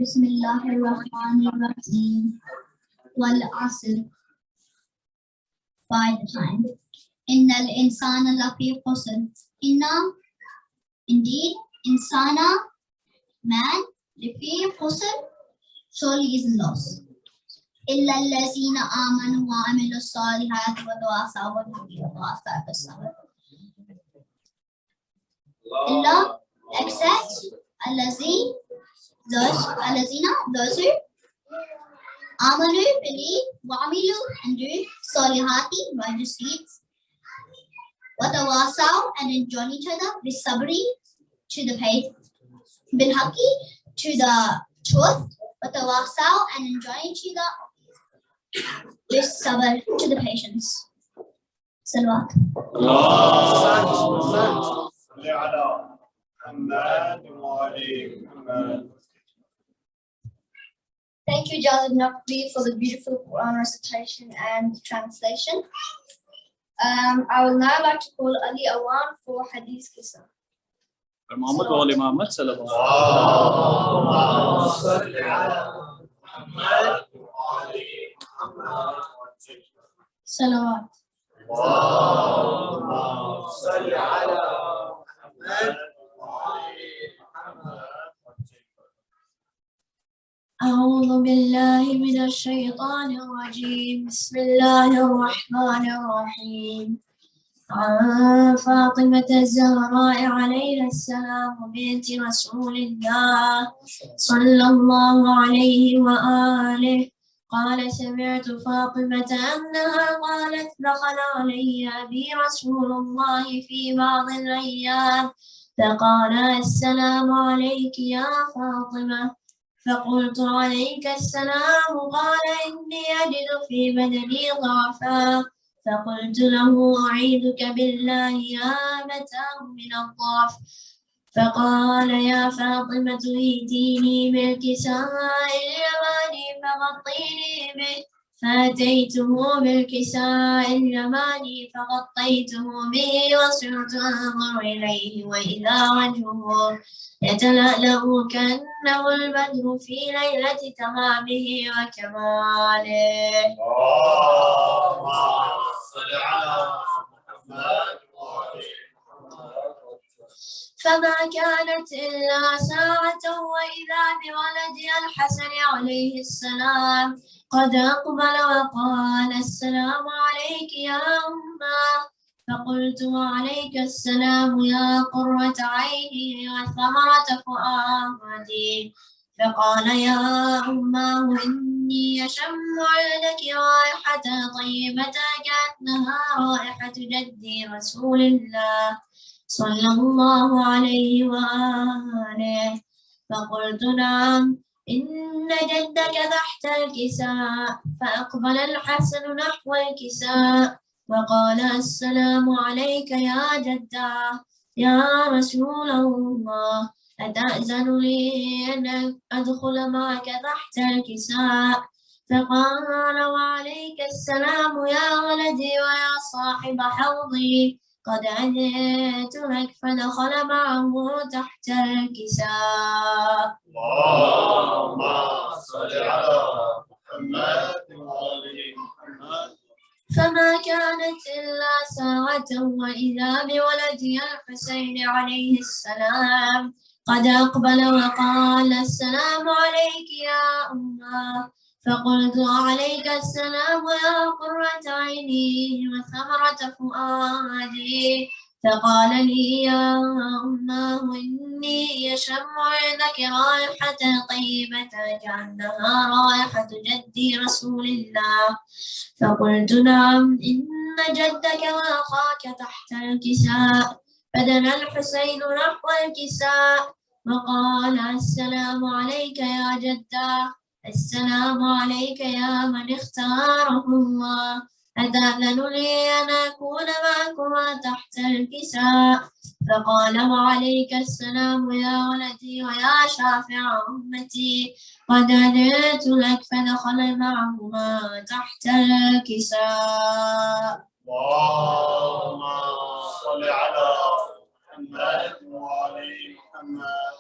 Bismillahirrahmanirrahim. Wal asr. By the time. Innal insana lafi khusr. Indeed, insana, man, lafi khusr, surely is in loss. Illa allazina amanu wa amilu salihati wa tawasaw bil haqqi wa tawasaw bis sabr. Illa, except those who amanu, believe, wa amilu, and do salihati, righteous deeds, wa tawasaw, and enjoin each other, bis sabri, to the faith, bil haqqi, to the truth, wa tawasaw, and enjoin each other, bis sabr, to the patience. Salawat. Thank you, Jazid Naqvi, for the beautiful Quran recitation and translation. I would now like to call Ali Awan for Hadith Qissa. Muhammad wa Ali Muhammad sallallahu Salawat. أعوذ بالله من الشيطان الرجيم. بسم الله الرحمن الرحيم. عن فاطمة الزهراء عليها السلام بنت رسول الله صلى الله عليه وآله قال سمعت فاطمة أنها قالت دخل علي أبي رسول الله في بعض الأيام فقال السلام عليك يا فاطمة فقلت عليك السلام قال إني أجد في بدني ضعفا فقلت له أعيذك بالله يا أبتاه من الضعف فقال يا فاطمة ائتيني بالكساء اليماني فغطيني به فأتيته بالكساء اليماني فغطيته به وصرت أنظر إليه وإذا وجهه يتلألأ كأنه البدر في ليلة تمامه وكماله. فما كانت إلا ساعة وإذا بولدي الحسن عليه السلام قد أقبل وقال السلام عليك يا أمه فقلت وعليك السلام يا قرة عيني وثمرة فؤادي فقال يا أمه إني أشم عندك رائحة طيبة كأنها رائحة جدي رسول الله صلى الله عليه وآله فقلت نعم إن جدك تحت الكساء فأقبل الحسن نحو الكساء وقال السلام عليك يا جدة يا رسول الله أتأذن لي أن أدخل معك تحت الكساء فقال وعليك السلام يا ولدي ويا صاحب حوضي قد أذنت لك فدخل معه تحت الكساء. اللهم صل على محمد وآل محمد. فما كانت إلا ساعة وإذا بولدي الحسين عليه السلام قد أقبل وقال السلام عليك يا أمه فقلت عليك السلام يا قرة عيني وثمرة فؤادي فقال لي يا أمه إني أشم عندك رائحة طيبة كأنها رائحة جدي رسول الله فقلت نعم إن جدك وأخاك تحت الكساء فدنا الحسين نحو الكساء وقال السلام عليك يا جدة السلام عليك يا من اختاره الله أتأذن لي أن أكون معكما تحت الكساء فقال وعليك السلام يا ولدي ويا شافع أمتي قد أذنت لك فدخل معهما تحت الكساء. اللهم صل على محمد وآل محمد.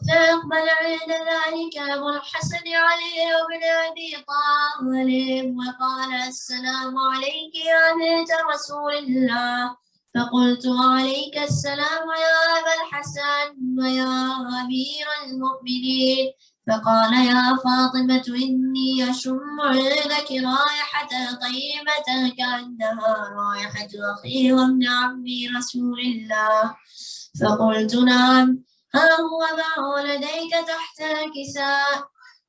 فأقبل عند ذلك أبو الحسن علي بن أبي طالب وقال السلام عليك يا بنت رسول الله. فقلت وعليك السلام يا أبا الحسن ويا أمير المؤمنين. فقال يا فاطمة إني أشم عندك رائحة طيبة كأنها رائحة أخي وابن عمي رسول الله. فقلت نعم، ها هو معه لديك تحت الكساء.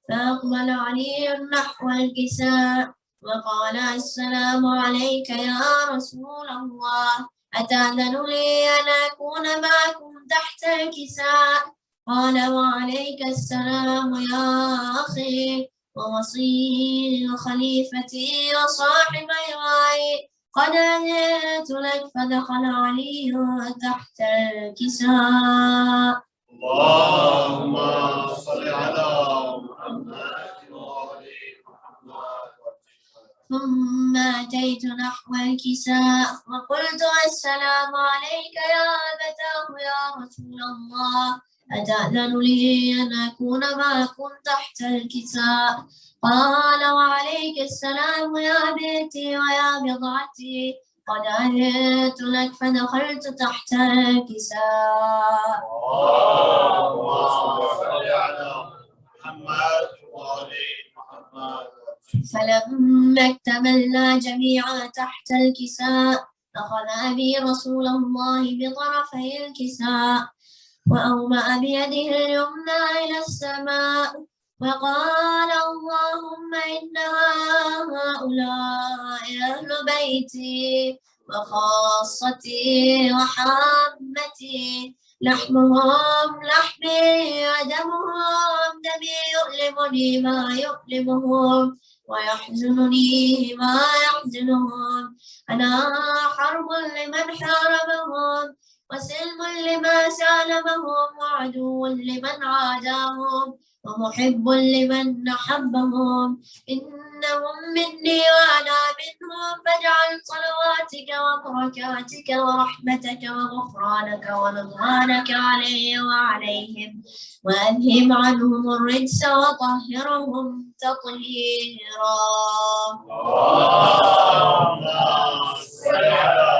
فأقبل علي نحو الكساء وقال السلام عليك يا رسول الله، أتأذن لي أن أكون معكم تحت الكساء؟ قال وعليك السلام يا أخي ووصي وخليفتي وصاحب معي، قد أذنت لك. فدخل علي تحت الكساء. اللهم صل على محمد وآل محمد. ثم أتيت نحو الكساء وقلت السلام عليك يا أبتاه يا رسول الله، أتأذن لي أن أكون معكم تحت الكساء؟ قال وعليك السلام يا بيتي ويا بضعتي، قد أذنت لك. فدخلت تحت الكساء. اللهم صل على محمد وآل محمد. فلما اكتملنا جميعا تحت الكساء أخذ أبي رسول الله بطرفي الكساء وأومأ بيده اليمنى إلى السماء وقال اللهم إن هؤلاء أهل بيتي وخاصتي وحامتي، لحمهم لحمي ودمهم دمي، يؤلمني ما يؤلمهم ويحزنني ما يحزنهم. أنا حرب لمن حاربهم وسلم لما سالمهم وعدو لمن عاداهم ومحب لمن أحبهم. إنهم مني وأنا منهم، فاجعل صلواتك وبركاتك ورحمتك وغفرانك ورضوانك علي وعليهم، وأذهب عنهم الرجس وطهرهم تطهيرا. اللهم صل على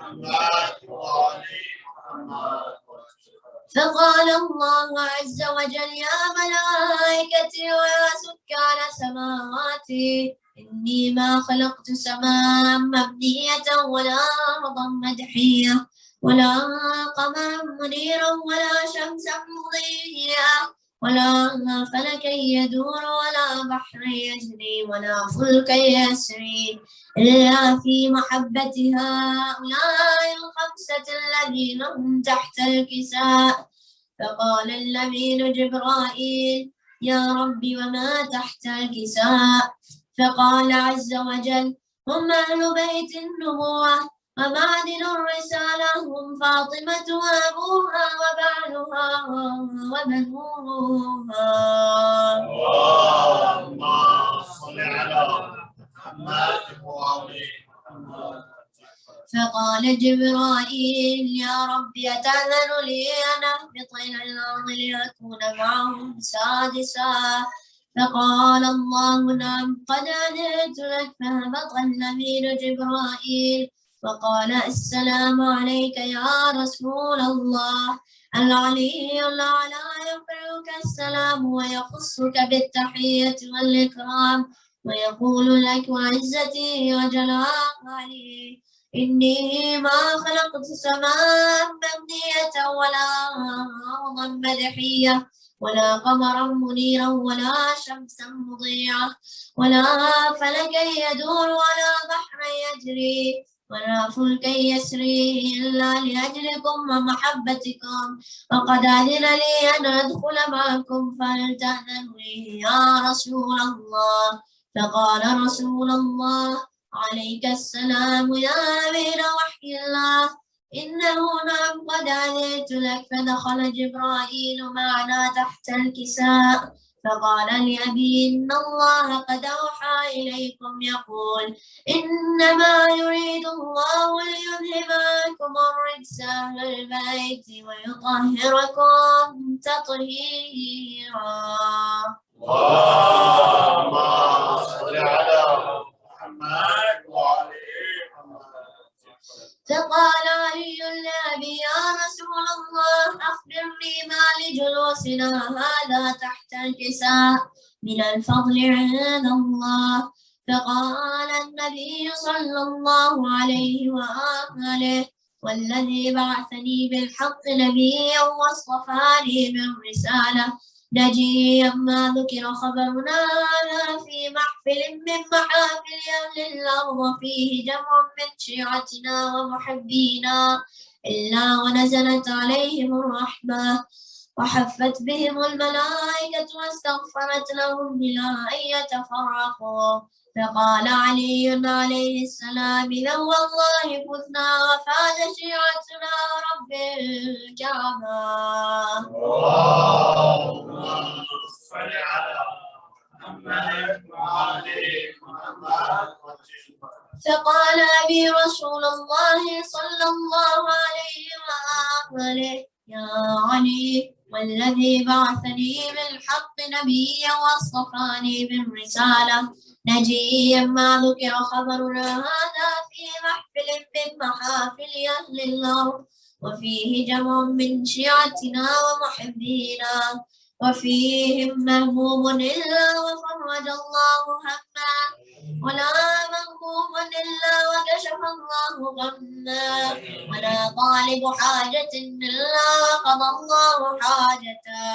محمد وآل محمد. فقال الله عز وجل يا ملائكتي ويا سكان سماواتي، إني ما خلقت سماء مبنية ولا أرضا مدحية ولا قمرا منيرا ولا شمسا مضيئة ولا فلكا يدور ولا بحر يجري ولا فلكا يسري إلا في محبة هؤلاء الخمسة الذين هم تحت الكساء. فقال الأمين جبرائيل يا رب وما تحت الكساء؟ فقال عز وجل هم أهل بيت النبوة ومعدن الرسالة، هم فاطمة وأبوها وبعلها وبنوها. اللهم صل على محمد وآل محمد. فقال جبرائيل يا رب أتأذن لي أن أهبط إلى الأرض لأكون معهم سادسا؟ فقال الله نعم قد أذنت لك. فهبط الأمين جبرائيل وقال السلام عليك يا رسول الله. العلي الأعلى يقرئك السلام ويخصك بالتحية والإكرام ويقول لك وعزتي وجلالي إني ما خلقت سماء مبنية ولا أرضا مدحية ولا قمرا منيرا ولا شمسا مضيعة ولا فلكا يدور ولا بحرا يجري ولا فلكا يسري إلا لأجلكم ومحبتكم، وقد أذن لي أن أدخل معكم فهل تأذن لي يا رسول الله؟ فقال رسول الله عليك السلام يا أمير وحي الله، إنه نعم قد أذنت لك. فدخل جبرائيل معنا تحت الكساء فقال لأبي إن الله قد أوحى إليكم يقول إنما يريد الله ليذهب عنكم الرجس أهل البيت ويطهركم تطهيرا. اللهم صل على محمد وعلى محمد. فقال علي لأبي يا رسول الله أخبرني ما لجلوسنا هذا تحت الكساء من الفضل عند الله. فقال النبي صلى الله عليه وآله والذي بعثني بالحق نبيا واصطفاني بالرسالة نجيا ما ذكر خبرنا هذا في محفل من محافل أهل الأرض فيه جمع من شيعتنا ومحبينا إلا ونزلت عليهم الرحمة وحفت بهم الملائكة واستغفرت لهم بلا أن يتفرقوا. فقال علي عليه السلام إذا والله فزنا وفاز شيعتنا رب الكعبة. اللهم صل على محمد وعلى محمد. فقال أبي رسول الله صلى الله عليه وآله يا علي والذي بعثني بالحق نبيا واصطفاني بالرسالة نجيا ما ذكر خبرنا هذا في محفل من محافل أهل الأرض وفيه جمع من شيعتنا ومحبينا وفيهم مهموم إلا وفرج الله همه ولا مهموم إلا وكشف الله غمه ولا طالب حاجة إلا وقضى الله حاجته.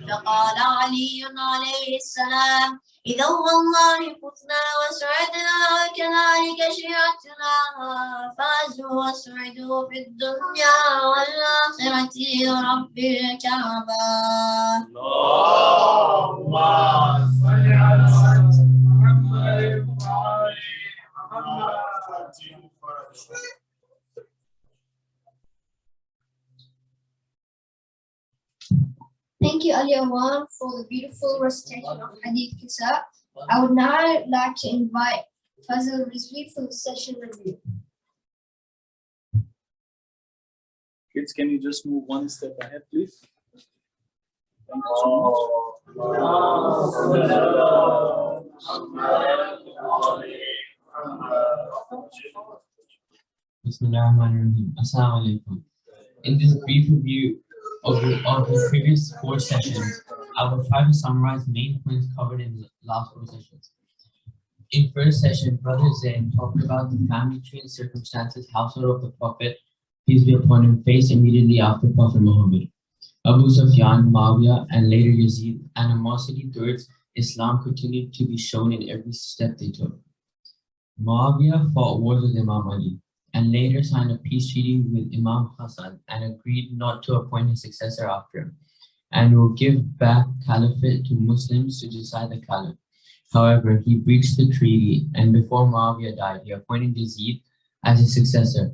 فقال علي عليه السلام إذا والله فزنا وسعدنا وكذلك شيعتنا فازوا وسعدوا في الدنيا والآخرة رب الكعبة. اللهم صل على محمد وعلى محمد. Thank you, Ali Awan, for the beautiful recitation of Hadith Kisa. I would now like to invite Fazil Rizvi for the session review. Kids, can you just move one step ahead, please? Thank you so much. Bismillahirrahmanirrahim. Assalamu alaikum. In this brief review of the previous 4 sessions, I will try to summarize main points covered in the last 4 sessions. In first session, Brother Zain talked about the family tree and circumstances household of the Prophet, peace be upon him, faced immediately after Prophet Muhammad. Abu Sufyan, Muawiyah, and later Yazid, animosity towards Islam continued to be shown in every step they took. Muawiyah fought wars with Imam Ali, and later signed a peace treaty with Imam Hussain and agreed not to appoint his successor after him, and will give back caliphate to Muslims to decide the caliph. However, he breached the treaty, and before Muawiyah died, he appointed Yazid as his successor.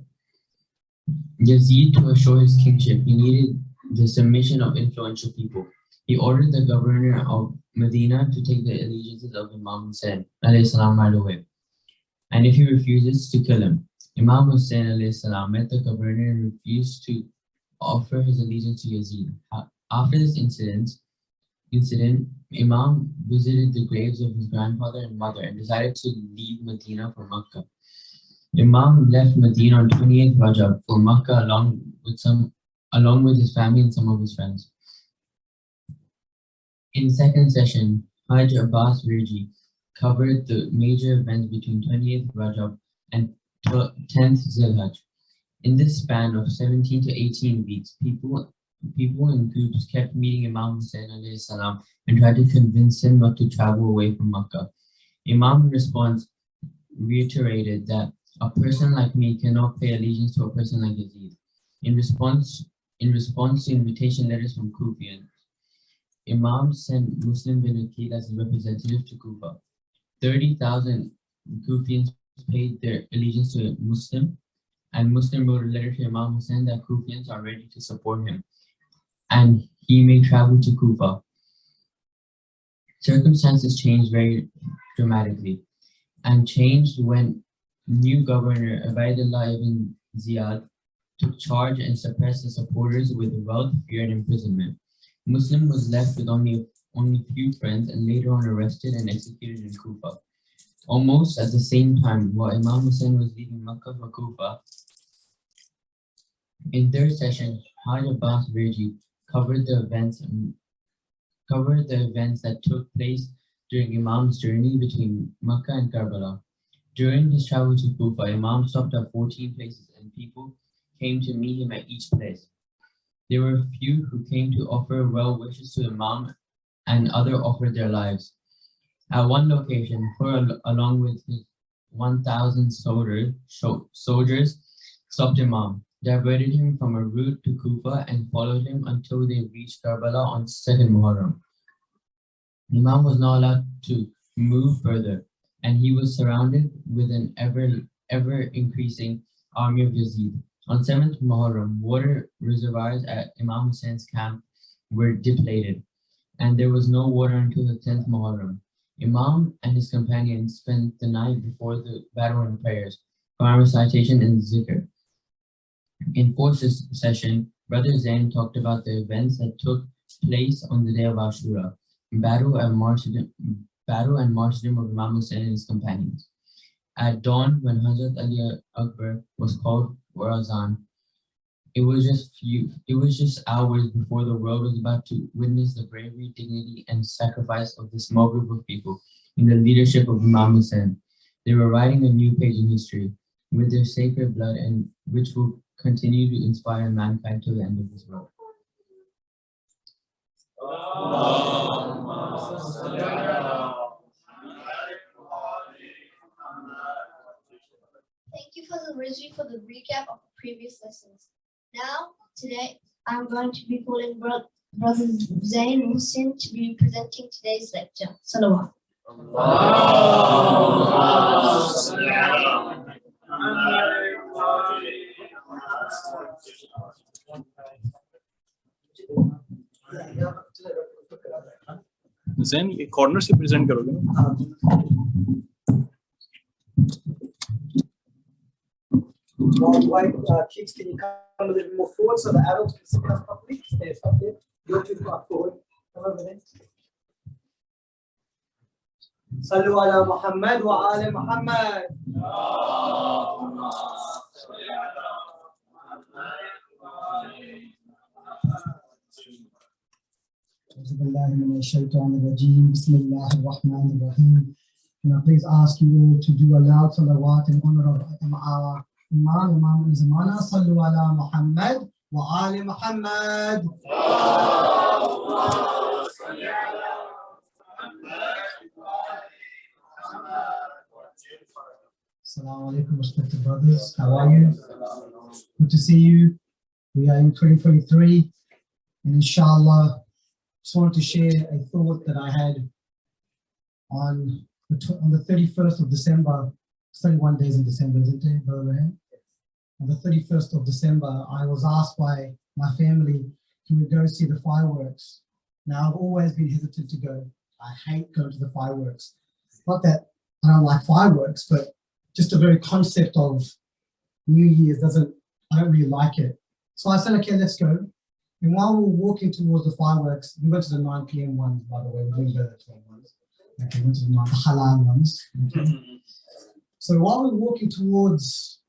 Yazid, to assure his kingship, he needed the submission of influential people. He ordered the governor of Medina to take the allegiances of Imam Hussain right away, and if he refuses, to kill him. Imam Hussain met the governor and refused to offer his allegiance to Yazid. After this incident, Imam visited the graves of his grandfather and mother and decided to leave Medina for Makkah. Imam left Medina on 28th Rajab for Makkah along with his family and some of his friends. In second session, Hajj Abbas Virji covered the major events between 28th Rajab and 10th Zilhaj. In this span of 17 to 18 weeks, people in groups kept meeting Imam Hussain and tried to convince him not to travel away from Makkah. Imam in response reiterated that a person like me cannot pay allegiance to a person like Yazid. In response to invitation letters from Kufians, Imam sent Muslim bin Aqil as a representative to Kufa. 30,000 Kufians paid their allegiance to Muslim, and Muslim wrote a letter to Imam Hussain that Kufians are ready to support him, and he may travel to Kufa. Circumstances changed very dramatically, and changed when new governor Ubaidullah ibn Ziyad took charge and suppressed the supporters with wealth, fear, and imprisonment. Muslim was left with only few friends and later on arrested and executed in Kufa. Almost at the same time, while Imam Hussain was leaving Makkah for Kufa, in third session, Haj Abbas Virji covered the events that took place during Imam's journey between Makkah and Karbala. During his travel to Kufa, Imam stopped at 14 places and people came to meet him at each place. There were few who came to offer well wishes to Imam and others offered their lives. At one location, Hur, along with his 1,000 soldiers, stopped Imam, diverted him from a route to Kufa and followed him until they reached Karbala on 2nd Muharram. Imam was not allowed to move further, and he was surrounded with an ever increasing army of Yazid. On 7th Muharram, water reservoirs at Imam Hussein's camp were depleted, and there was no water until the 10th Muharram. Imam and his companions spent the night before the battle in prayers, Quran recitation, and zikr. In fourth session, Brother Zain talked about the events that took place on the day of Ashura, battle and martyrdom of Imam Hussain and his companions. At dawn, when Hazrat Ali Akbar was called for Azan, it was just hours before the world was about to witness the bravery, dignity, and sacrifice of this small group of people in the leadership of Imam Hussain. They were writing a new page in history with their sacred blood, and which will continue to inspire mankind to the end of this world. Thank you for the Rizvi for the recap of the previous lessons. Now, today, I'm going to be calling Brother Zain and Mohsin to be presenting today's lecture. Salawat. Zain, ये corner से present करोगे ना? White kids, can you come a little bit more forward so the adults can see us properly? Stay up there. You're too far forward. Come over there. Sallu ala Muhammad wa ala Muhammad. Bismillahirrahmanirrahim. Can I please ask you all to do a loud salawat in honor of our Imam Zamana. Sallu ala Muhammad wa ali Muhammad. Assalamu alaikum, respected brothers. How are you? Good to see you. We are in 2023, and inshallah, just wanted to share a thought that I had on the 31st of December. 31 days in December, isn't it, Brother Rahan? On the 31st of December, I was asked by my family, can we go see the fireworks? Now, I've always been hesitant to go. I hate going to the fireworks. Not that I don't like fireworks, but just the very concept of New Year's I don't really like it. So I said, okay, let's go. And while we were walking towards the fireworks, we went to the 9 p.m. ones, by the way, we didn't go to the 12 ones. Okay, we went to the halal ones. Okay. So while we were walking towards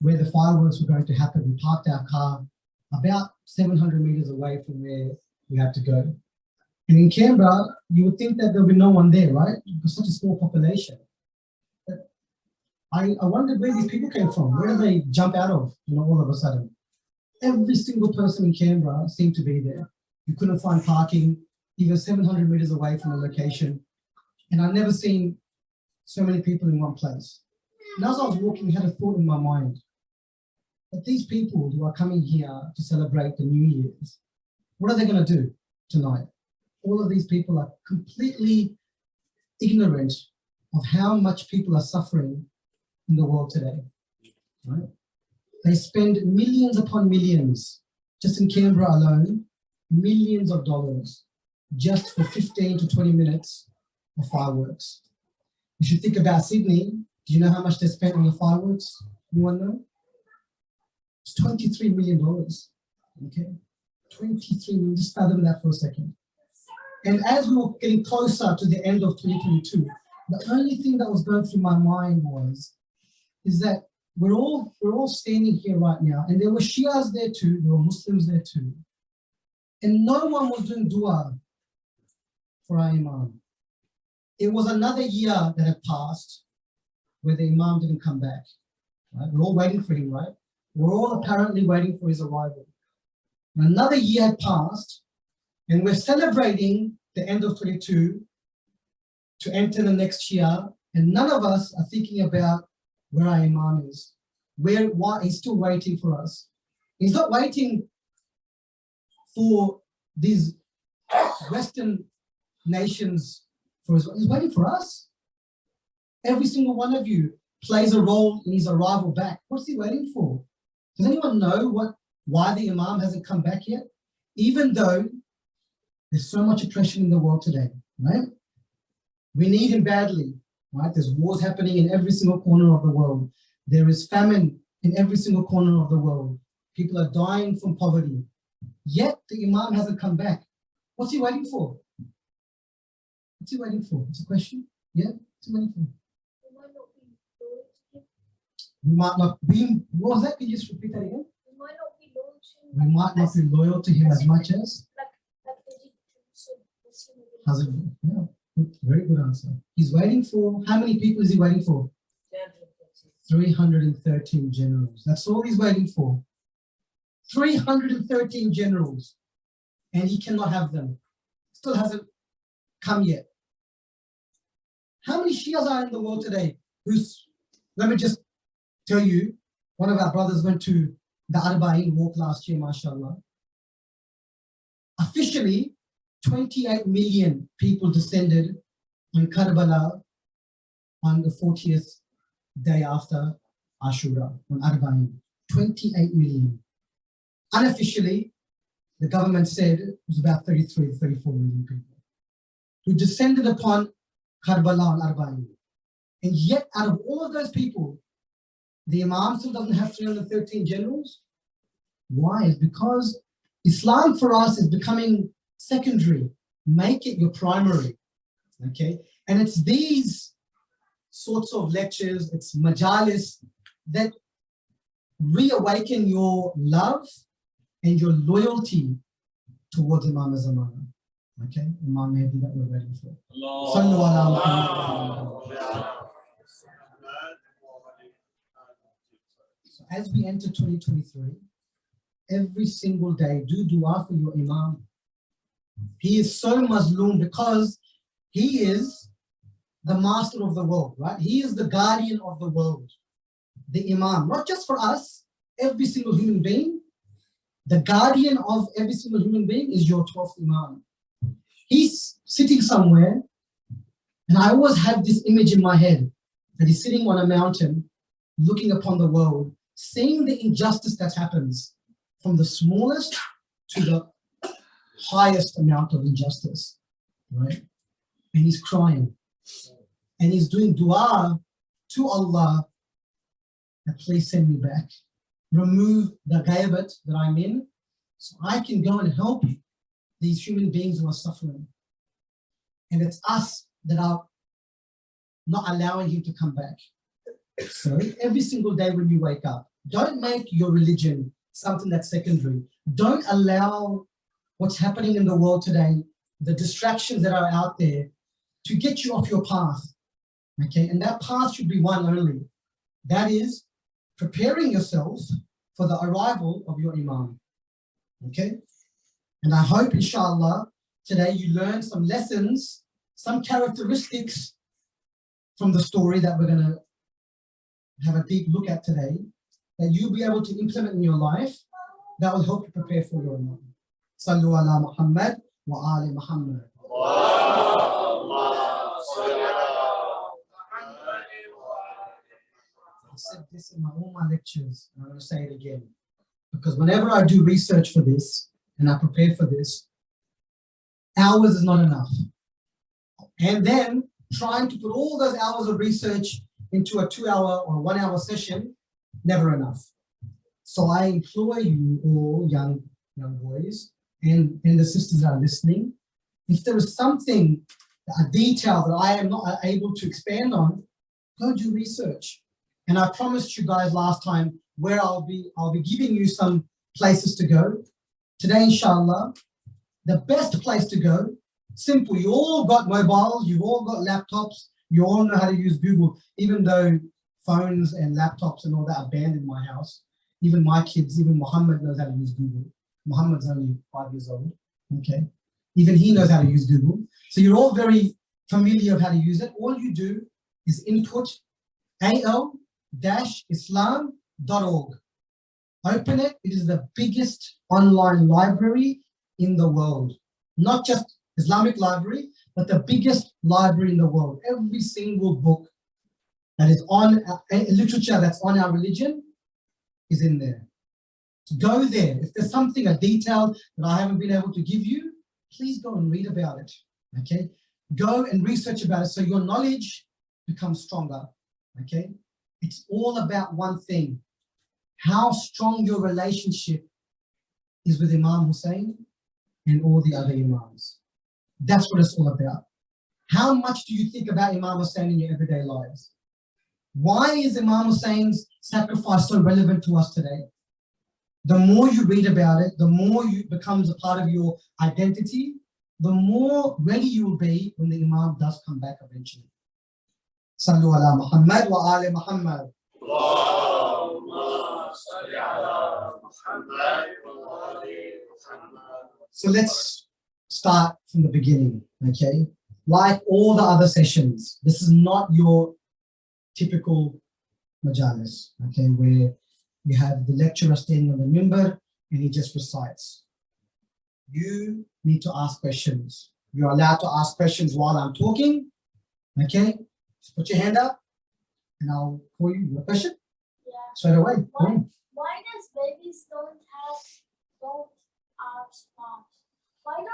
where the fireworks were going to happen, we parked our car about 700 meters away from where we had to go. And in Canberra, you would think that there'll be no one there, right? Because such a small population. But I wondered where these people came from. Where did they jump out of, all of a sudden? Every single person in Canberra seemed to be there. You couldn't find parking, even 700 meters away from the location. And I've never seen so many people in one place. And as I was walking, I had a thought in my mind that these people who are coming here to celebrate the New Year's, what are they going to do tonight? All of these people are completely ignorant of how much people are suffering in the world today. Right? They spend millions upon millions, just in Canberra alone, millions of dollars just for 15 to 20 minutes of fireworks. You should think about Sydney. Do you know how much they spent on the fireworks? Anyone know? It's $23 million. Okay, 23 million. Just fathom that for a second. And as we were getting closer to the end of 2022, the only thing that was going through my mind is that we're all standing here right now, and there were Shias there too, there were Muslims there too, and no one was doing dua for our Imam. It was another year that had passed where the Imam didn't come back. Right? We're all waiting for him, right? We're all apparently waiting for his arrival. And another year had passed, and we're celebrating the end of 22 to enter the next year, and none of us are thinking about where our Imam is. Why he's still waiting for us. He's not waiting for these Western nations he's waiting for us. Every single one of you plays a role in his arrival back. What's he waiting for? Does anyone know why the Imam hasn't come back yet? Even though there's so much oppression in the world today, right? We need him badly, right? There's wars happening in every single corner of the world. There is famine in every single corner of the world. People are dying from poverty. Yet the Imam hasn't come back. What's he waiting for? What's he waiting for? It's a question. Yeah? What's he waiting for? We might not be, what was that? Can you just repeat that again? We might not be loyal to him as much as? Yeah, very good answer. He's waiting for, how many people is he waiting for? 313 generals. That's all he's waiting for. 313 generals. And he cannot have them. Still hasn't come yet. How many Shias are in the world today? Let me just tell you, one of our brothers went to the Arba'in walk last year, mashallah. Officially, 28 million people descended on Karbala on the 40th day after Ashura, on Arba'in. 28 million. Unofficially, the government said it was about 33 to 34 million people who descended upon Karbala on Arba'in. And yet, out of all of those people, the Imam still doesn't have 313 generals. Why? It's because Islam for us is becoming secondary. Make it your primary. Okay? And it's these sorts of lectures, it's majalis that reawaken your love and your loyalty towards Imam Zaman. Okay? Imam Mahdi that we're waiting for. Sallu ala Muhammad. So as we enter 2023, every single day, do dua for your Imam. He is so mazloom because he is the master of the world, right? He is the guardian of the world, the Imam, not just for us, every single human being. The guardian of every single human being is your 12th Imam. He's sitting somewhere, and I always have this image in my head that he's sitting on a mountain, looking upon the world, seeing the injustice that happens from the smallest to the highest amount of injustice, right? And he's crying. And he's doing dua to Allah that please send me back. Remove the ghaibat that I'm in so I can go and help these human beings who are suffering. And it's us that are not allowing him to come back. So every single day when you wake up, don't make your religion something that's secondary. Don't allow what's happening in the world today, the distractions that are out there, to get you off your path. Okay, and that path should be one only. That is preparing yourself for the arrival of your Imam. Okay, and I hope, inshallah, today you learn some lessons, some characteristics from the story that we're going to have a deep look at today, that you'll be able to implement in your life that will help you prepare for your Imam. Sallu ala Muhammad wa ali Muhammad. I said this in all my lectures, and I'm going to say it again. Because whenever I do research for this, and I prepare for this, hours is not enough. And then trying to put all those hours of research into a 2-hour or 1-hour session, never enough. So I implore you all, young boys, and the sisters that are listening, if there is something, a detail that I am not able to expand on, go do research. And I promised you guys last time where I'll be giving you some places to go. Today, inshallah, the best place to go, simple, you all got mobiles, you've all got laptops, you all know how to use Google, even though phones and laptops and all that are banned in my house. Even my kids, even Muhammad knows how to use Google. Muhammad's only 5 years old, okay? Even he knows how to use Google. So you're all very familiar of how to use it. All you do is input al-islam.org. Open it. It is the biggest online library in the world. Not just Islamic library, but the biggest library in the world. Every single book that is on literature that's on our religion is in there. So go there. If there's something, a detail that I haven't been able to give you, please go and read about it, okay? Go and research about it so your knowledge becomes stronger, okay? It's all about one thing, how strong your relationship is with Imam Hussain and all the other Imams. That's what it's all about. How much do you think about Imam Hussain in your everyday lives? Why is Imam Hussein's sacrifice so relevant to us today? The more you read about it, the more it becomes a part of your identity, the more ready you will be when the Imam does come back eventually. Sallu ala Muhammad wa ali Muhammad. So let's start from the beginning, okay? Like all the other sessions, this is not your typical majalis, okay, where you have the lecturer standing on the minbar and he just recites. You need to ask questions. You're allowed to ask questions while I'm talking, okay? Just put your hand up and I'll call you your question. Yeah. Straight away. Why does babies are smart? Why don't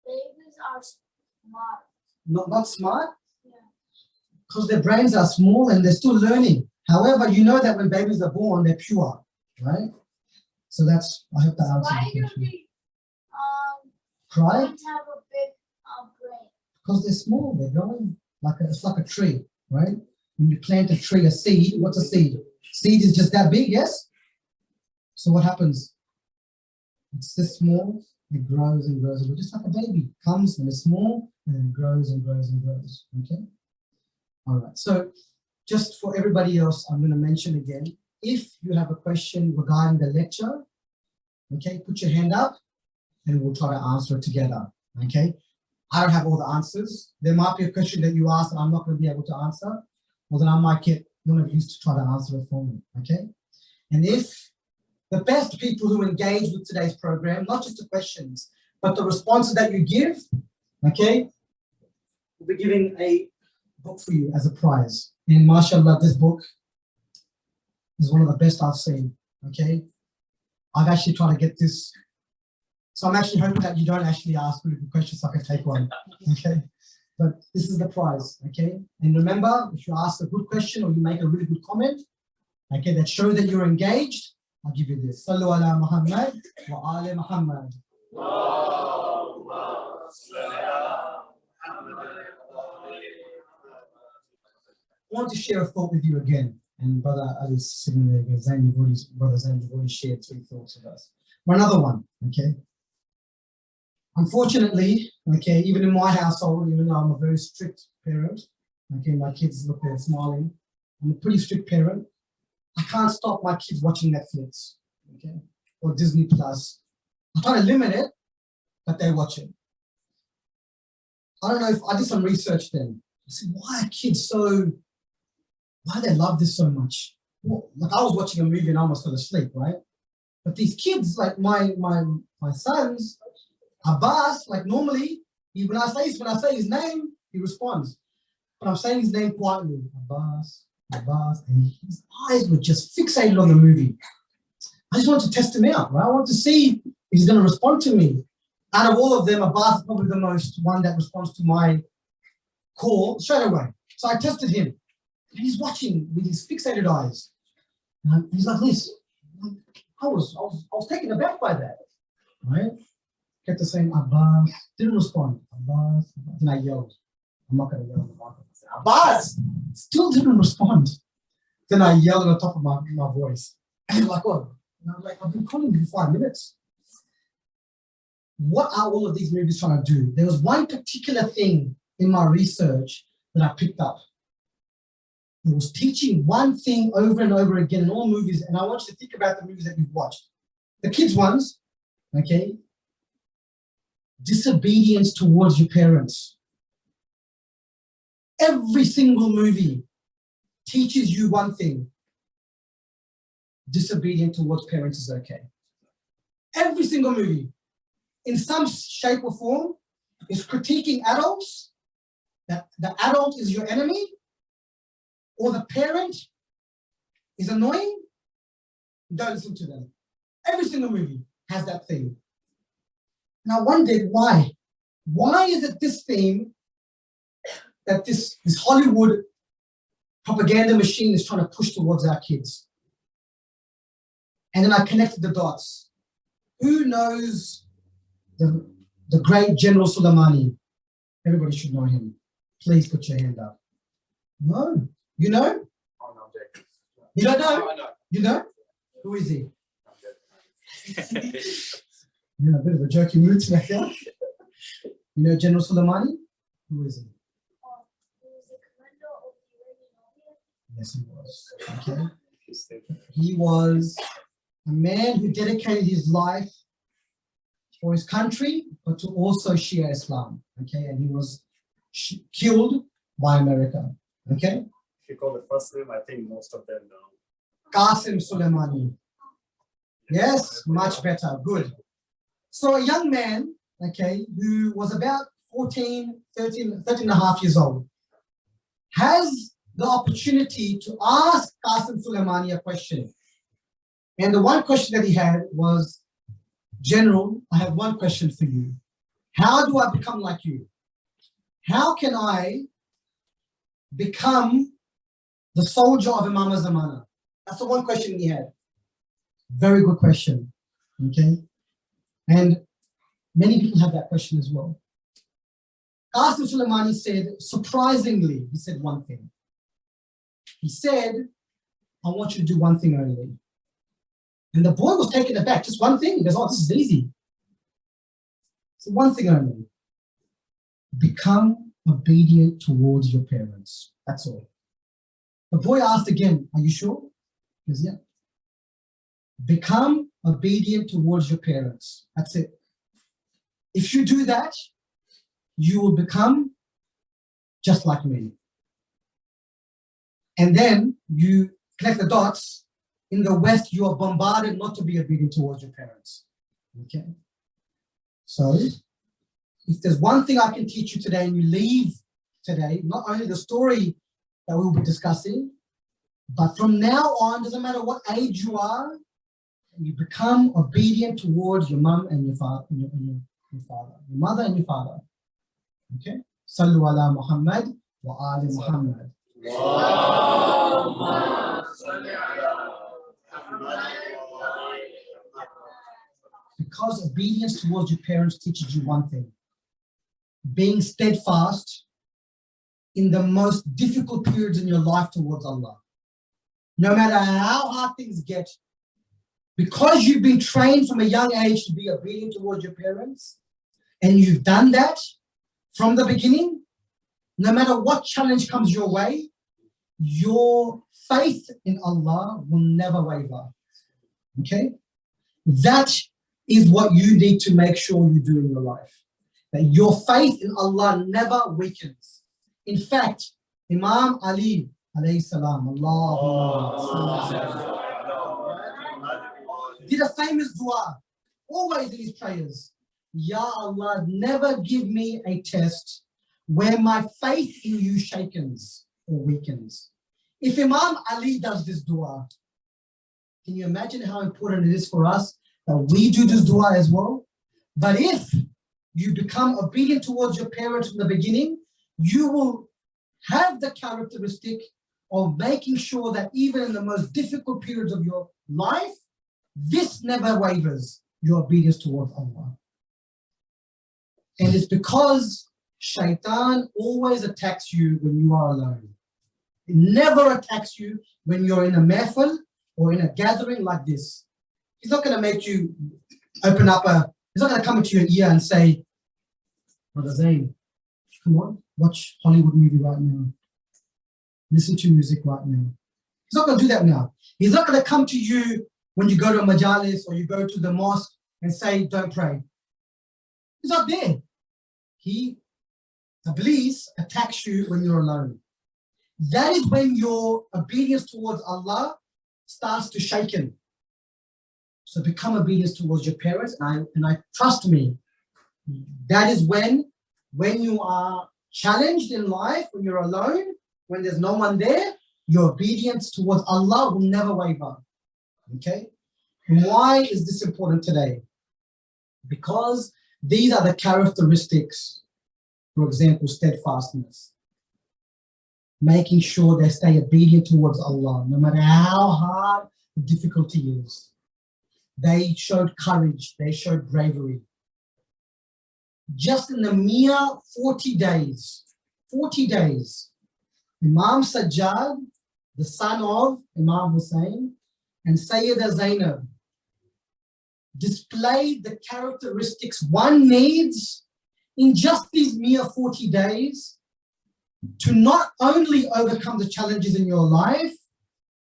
babies are smart? Not smart? Yeah. Because their brains are small and they're still learning. However, you know that when babies are born, they're pure, right? So that's, I hope that answers Why the do question. they Cry? don't have a big brain? Because they're small, they're growing. It's like a tree, right? When you plant a tree, a seed, what's a seed? Seed is just that big, yes? So what happens? It's this small, it grows and grows, just like a baby. Comes and it's small, and then grows and grows and grows, okay? All right, so just for everybody else, I'm going to mention again, if you have a question regarding the lecture, okay, put your hand up and we'll try to answer it together, okay? I don't have all the answers. There might be a question that you ask that I'm not going to be able to answer, or then I might get one of you to try to answer it for me, okay? And if the best people who engage with today's program, not just the questions, but the responses that you give, okay, we'll be giving a book for you as a prize. And mashallah, this book is one of the best I've seen, okay? I've actually tried to get this. So I'm actually hoping that you don't actually ask really good questions so I can take one, okay? But this is the prize, okay? And remember, if you ask a good question or you make a really good comment, okay, that shows that you're engaged, I'll give you this. Sallu ala Muhammad wa ali Muhammad. I want to share a thought with you again. And Brother Ali's sitting there again. Brother Zain, you've already shared 3 thoughts with us. But another one, okay? Unfortunately, okay, even in my household, even though I'm a very strict parent, okay, my kids look there smiling, I'm a pretty strict parent. I can't stop my kids watching Netflix, okay, or Disney Plus. I try to limit it, but they watch it. I don't know if I did some research then. I said, why are kids why do they love this so much? Well, like I was watching a movie and I almost fell asleep, right? But these kids, like my sons, Abbas, like normally, when I say his name, he responds. But I'm saying his name quietly, Abbas, and his eyes were just fixated on the movie. I just wanted to test him out, right? I wanted to see if he's going to respond to me. Out of all of them, Abbas is probably the most one that responds to my call straight away. So I tested him, and he's watching with his fixated eyes. And he's like this. I was taken aback by that, right? Kept the saying, Abbas, didn't respond. Abbas, then I yelled. I'm not going to yell in the microphone. I said, Abbas, still didn't respond. Then I yelled on the top of my voice. And he's like, what? And I was like, I've been calling you for 5 minutes. What are all of these movies trying to do? There was one particular thing in my research that I picked up. It was teaching one thing over and over again in all movies, and I want you to think about the movies that you've watched. The kids' ones, okay? Disobedience towards your parents. Every single movie teaches you one thing. Disobedient towards parents is okay. Every single movie, in some shape or form, is critiquing adults, that the adult is your enemy, or the parent is annoying. Don't listen to them. Every single movie has that theme. And I wondered why. Why is it this theme that this Hollywood propaganda machine is trying to push towards our kids? And then I connected the dots. Who knows the great General Soleimani? Everybody should know him. Please put your hand up. No. You know? Oh, no, Jake. You don't know? Oh, no. You know? Who is he? You're in a bit of a jerky mood tonight, yeah? You know General Soleimani? Who is he? He was the commander of the Iranian army. Yes, he was. Okay. He was a man who dedicated his life for his country, but to also Shia Islam. Okay, and he was killed by America. Okay. If you call the first name, I think most of them know. Qasim Soleimani. Yes, much better. Good. So a young man, okay, who was about 13 and a half years old, has the opportunity to ask Qasim Soleimani a question. And the one question that he had was, General, I have one question for you. How do I become like you? How can I become the soldier of Imam Zamana? That's the one question he had. Very good question, okay? And many people have that question as well. Qasim Soleimani said, surprisingly, he said one thing. He said, I want you to do one thing only. And the boy was taken aback, just one thing. He goes, oh, this is easy. So one thing only. Become obedient towards your parents. That's all. The boy asked again, are you sure? He goes, yeah. Become obedient towards your parents. That's it. If you do that, you will become just like me. And then you connect the dots. In the West, you are bombarded not to be obedient towards your parents. Okay? So, if there's one thing I can teach you today and you leave today, not only the story that we'll be discussing, but from now on, doesn't matter what age you are, you become obedient towards your mum and your father, your father, your mother and your father. Okay? Sallu ala Muhammad wa ali Muhammad. Because obedience towards your parents teaches you one thing. Being steadfast in the most difficult periods in your life towards Allah. No matter how hard things get, because you've been trained from a young age to be obedient towards your parents, and you've done that from the beginning, no matter what challenge comes your way, your faith in Allah will never waver. Okay? That is what you need to make sure you do in your life. That your faith in Allah never weakens. In fact, Imam Ali alayhi salam, Allah, did a famous dua, always in his prayers. Ya Allah, never give me a test where my faith in you shakens or weakens. If Imam Ali does this dua, can you imagine how important it is for us that we do this dua as well? But if you become obedient towards your parents from the beginning, you will have the characteristic of making sure that even in the most difficult periods of your life, this never wavers, your obedience towards Allah. And it's because Shaitan always attacks you when you are alone. It never attacks you when you're in a mehfil or in a gathering like this. He's not going to make you open up he's not going to come into your ear and say, Brother Zain, come on, watch Hollywood movie right now. Listen to music right now. He's not going to do that now. He's not going to come to you when you go to a Majlis or you go to the mosque and say, don't pray. He's not there. Iblis attacks you when you're alone. That is when your obedience towards Allah starts to shaken. So become obedience towards your parents, and I trust me, that is when you are challenged in life, when you're alone, when there's no one there, your obedience towards Allah will never waver. Okay? And why is this important today? Because these are the characteristics, for example, steadfastness. Making sure they stay obedient towards Allah, no matter how hard the difficulty is. They showed courage, they showed bravery. Just in the mere 40 days, Imam Sajjad, the son of Imam Hussain, and Sayyida Zainab displayed the characteristics one needs in just these mere 40 days to not only overcome the challenges in your life,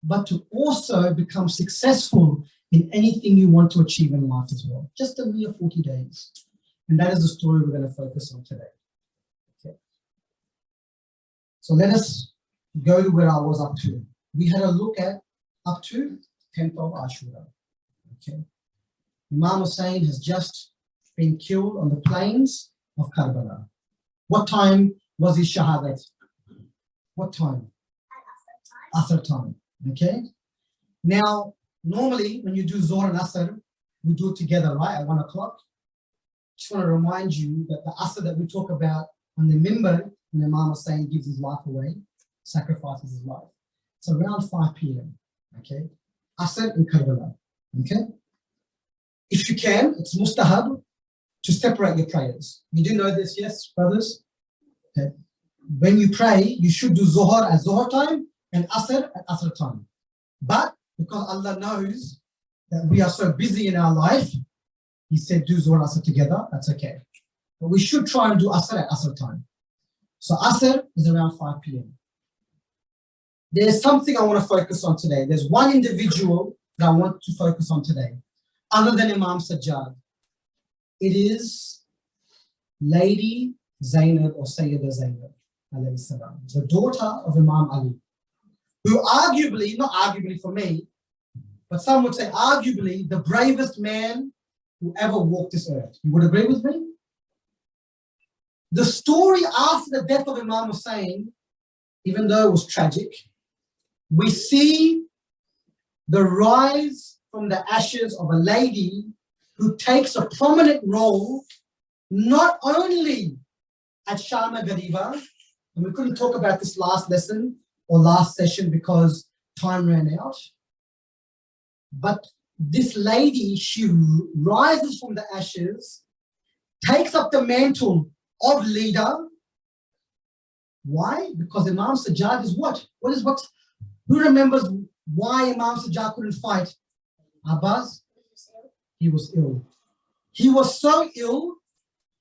but to also become successful in anything you want to achieve in life as well. Just a mere 40 days. And that is the story we're going to focus on today. Okay. So let us go to where I was up to. We had a look at up to 10th of Ashura. Okay. Imam Hussain has just been killed on the plains of Karbala. What time was his shahadat? What time? Asr time. Okay. Now, normally when you do Zuhr and Asr, we do it together, right? At 1 o'clock. Just want to remind you that the Asr that we talk about on the Mimbar, when Imam Hussain gives his life away, sacrifices his life, it's around 5 p.m. Okay. Asr in Karbala. Okay. If you can, it's mustahab to separate your prayers. You do know this, yes, brothers? Okay. When you pray, you should do Zuhr at Zuhr time and Asr at Asr time. But because Allah knows that we are so busy in our life, He said do Zuhr and Asr together, that's okay. But we should try and do Asr at Asr time. So Asr is around 5 p.m. There's something I want to focus on today. There's one individual that I want to focus on today, other than Imam Sajjad. It is Lady Zainab or Sayyida Zainab, alayhi salam, the daughter of Imam Ali, who arguably, not arguably for me, but some would say arguably the bravest man who ever walked this earth. You would agree with me? The story after the death of Imam Hussain, even though it was tragic, we see the rise from the ashes of a lady who takes a prominent role not only at Sharma Gariba, and we couldn't talk about this last lesson or last session because time ran out, but this lady, she rises from the ashes, takes up the mantle of leader. Why? Because Imam Sajjad is what? Who remembers why Imam Sajjad couldn't fight? Abbas? He was ill. He was so ill,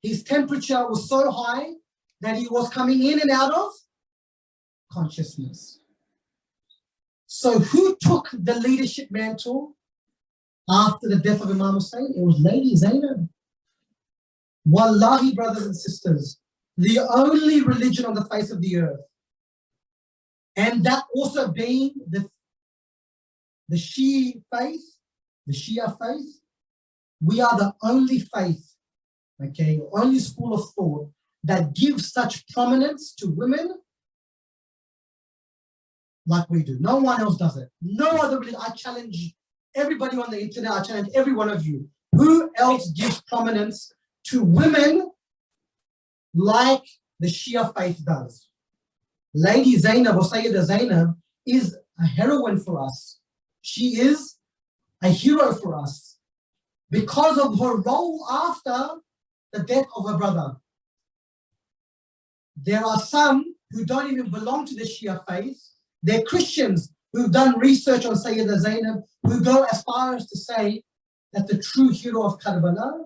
his temperature was so high that he was coming in and out of consciousness. So who took the leadership mantle after the death of Imam Hussain? It was Lady Zainab. Wallahi, brothers and sisters, the only religion on the face of the earth, and that also being the Shia faith, we are the only faith, okay, only school of thought that gives such prominence to women like we do. No one else does it. No other religion. I challenge everybody on the internet, I challenge every one of you. Who else gives prominence to women like the Shia faith does. Lady Zainab or Sayyida Zainab is a heroine for us. She is a hero for us because of her role after the death of her brother. There are some who don't even belong to the Shia faith. They're Christians who've done research on Sayyida Zainab, who go as far as to say that the true hero of Karbala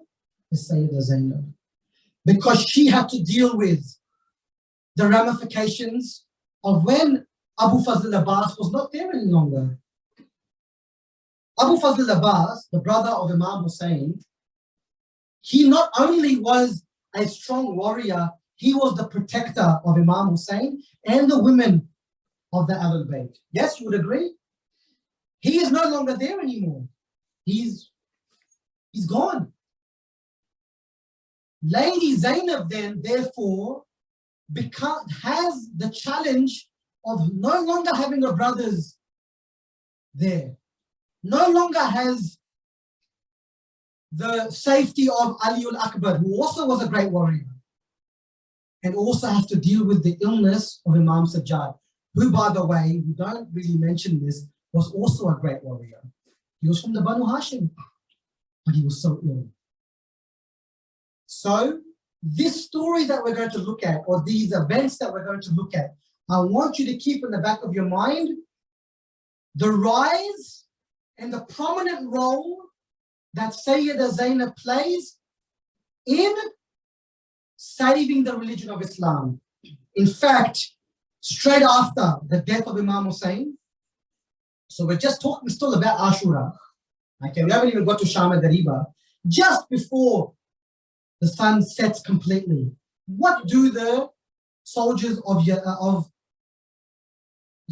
is Sayyida Zainab, because she had to deal with the ramifications of when Abu Fazl Abbas was not there any longer. Abu Fazl Abbas, the brother of Imam Hussain, he not only was a strong warrior, he was the protector of Imam Hussain and the women of the Ahlulbait. Yes, you would agree? He is no longer there anymore. He's gone. Lady Zainab then, therefore, has the challenge of no longer having her brothers there. No longer has the safety of Ali al-Akbar, who also was a great warrior, and also has to deal with the illness of Imam Sajjad, who, by the way, we don't really mention this, was also a great warrior. He was from the Banu Hashim, but he was so ill. So this story that we're going to look at, or these events that we're going to look at, I want you to keep in the back of your mind the rise and the prominent role that Sayyida Zainab plays in saving the religion of Islam. In fact, straight after the death of Imam Hussain, so we're just talking still about Ashura. Okay, we haven't even got to Sham al-Dariba. Just before the sun sets completely, what do the soldiers of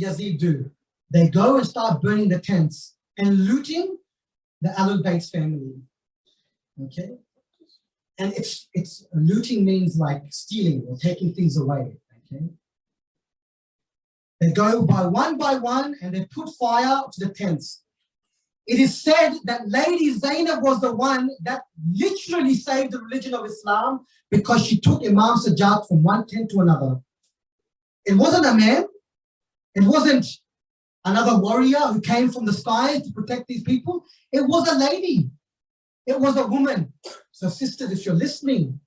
Yazid do? They go and start burning the tents and looting the Ahlulbait's family. Okay, and it's looting means like stealing or taking things away. Okay, they go by one and they put fire to the tents. It is said that Lady Zainab was the one that literally saved the religion of Islam because she took Imam Sajjad from one tent to another. It wasn't a man. It wasn't another warrior who came from the sky to protect these people. It was a lady. It was a woman. So sisters, if you're listening,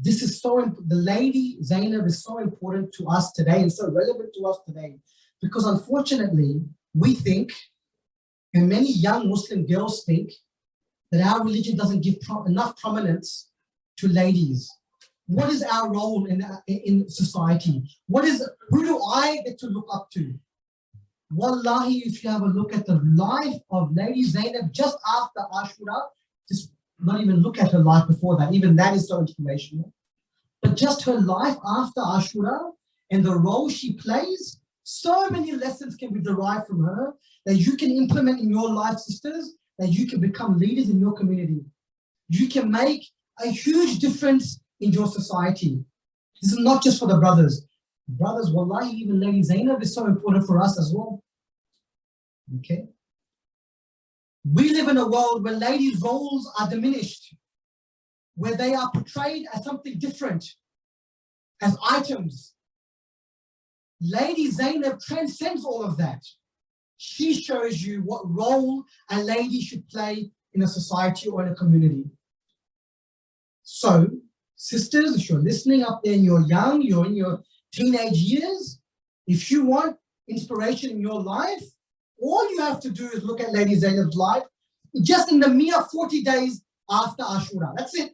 this is the Lady Zainab is so important to us today and so relevant to us today, because unfortunately we think, and many young Muslim girls think, that our religion doesn't give enough prominence to ladies. What is our role in society? Who do I get to look up to? Wallahi, if you have a look at the life of Lady Zainab just after Ashura, just not even look at her life before that, even that is so inspirational. But just her life after Ashura and the role she plays, so many lessons can be derived from her that you can implement in your life, sisters, that you can become leaders in your community. You can make a huge difference in your society. This is not just for the brothers. Brothers, wallahi, even Lady Zainab is so important for us as well. Okay? We live in a world where ladies' roles are diminished, where they are portrayed as something different, as items. Lady Zainab transcends all of that. She shows you what role a lady should play in a society or in a community. So, sisters, if you're listening up there and you're young, you're in your teenage years, if you want inspiration in your life, all you have to do is look at Lady Zainab's life just in the mere 40 days after Ashura. That's it.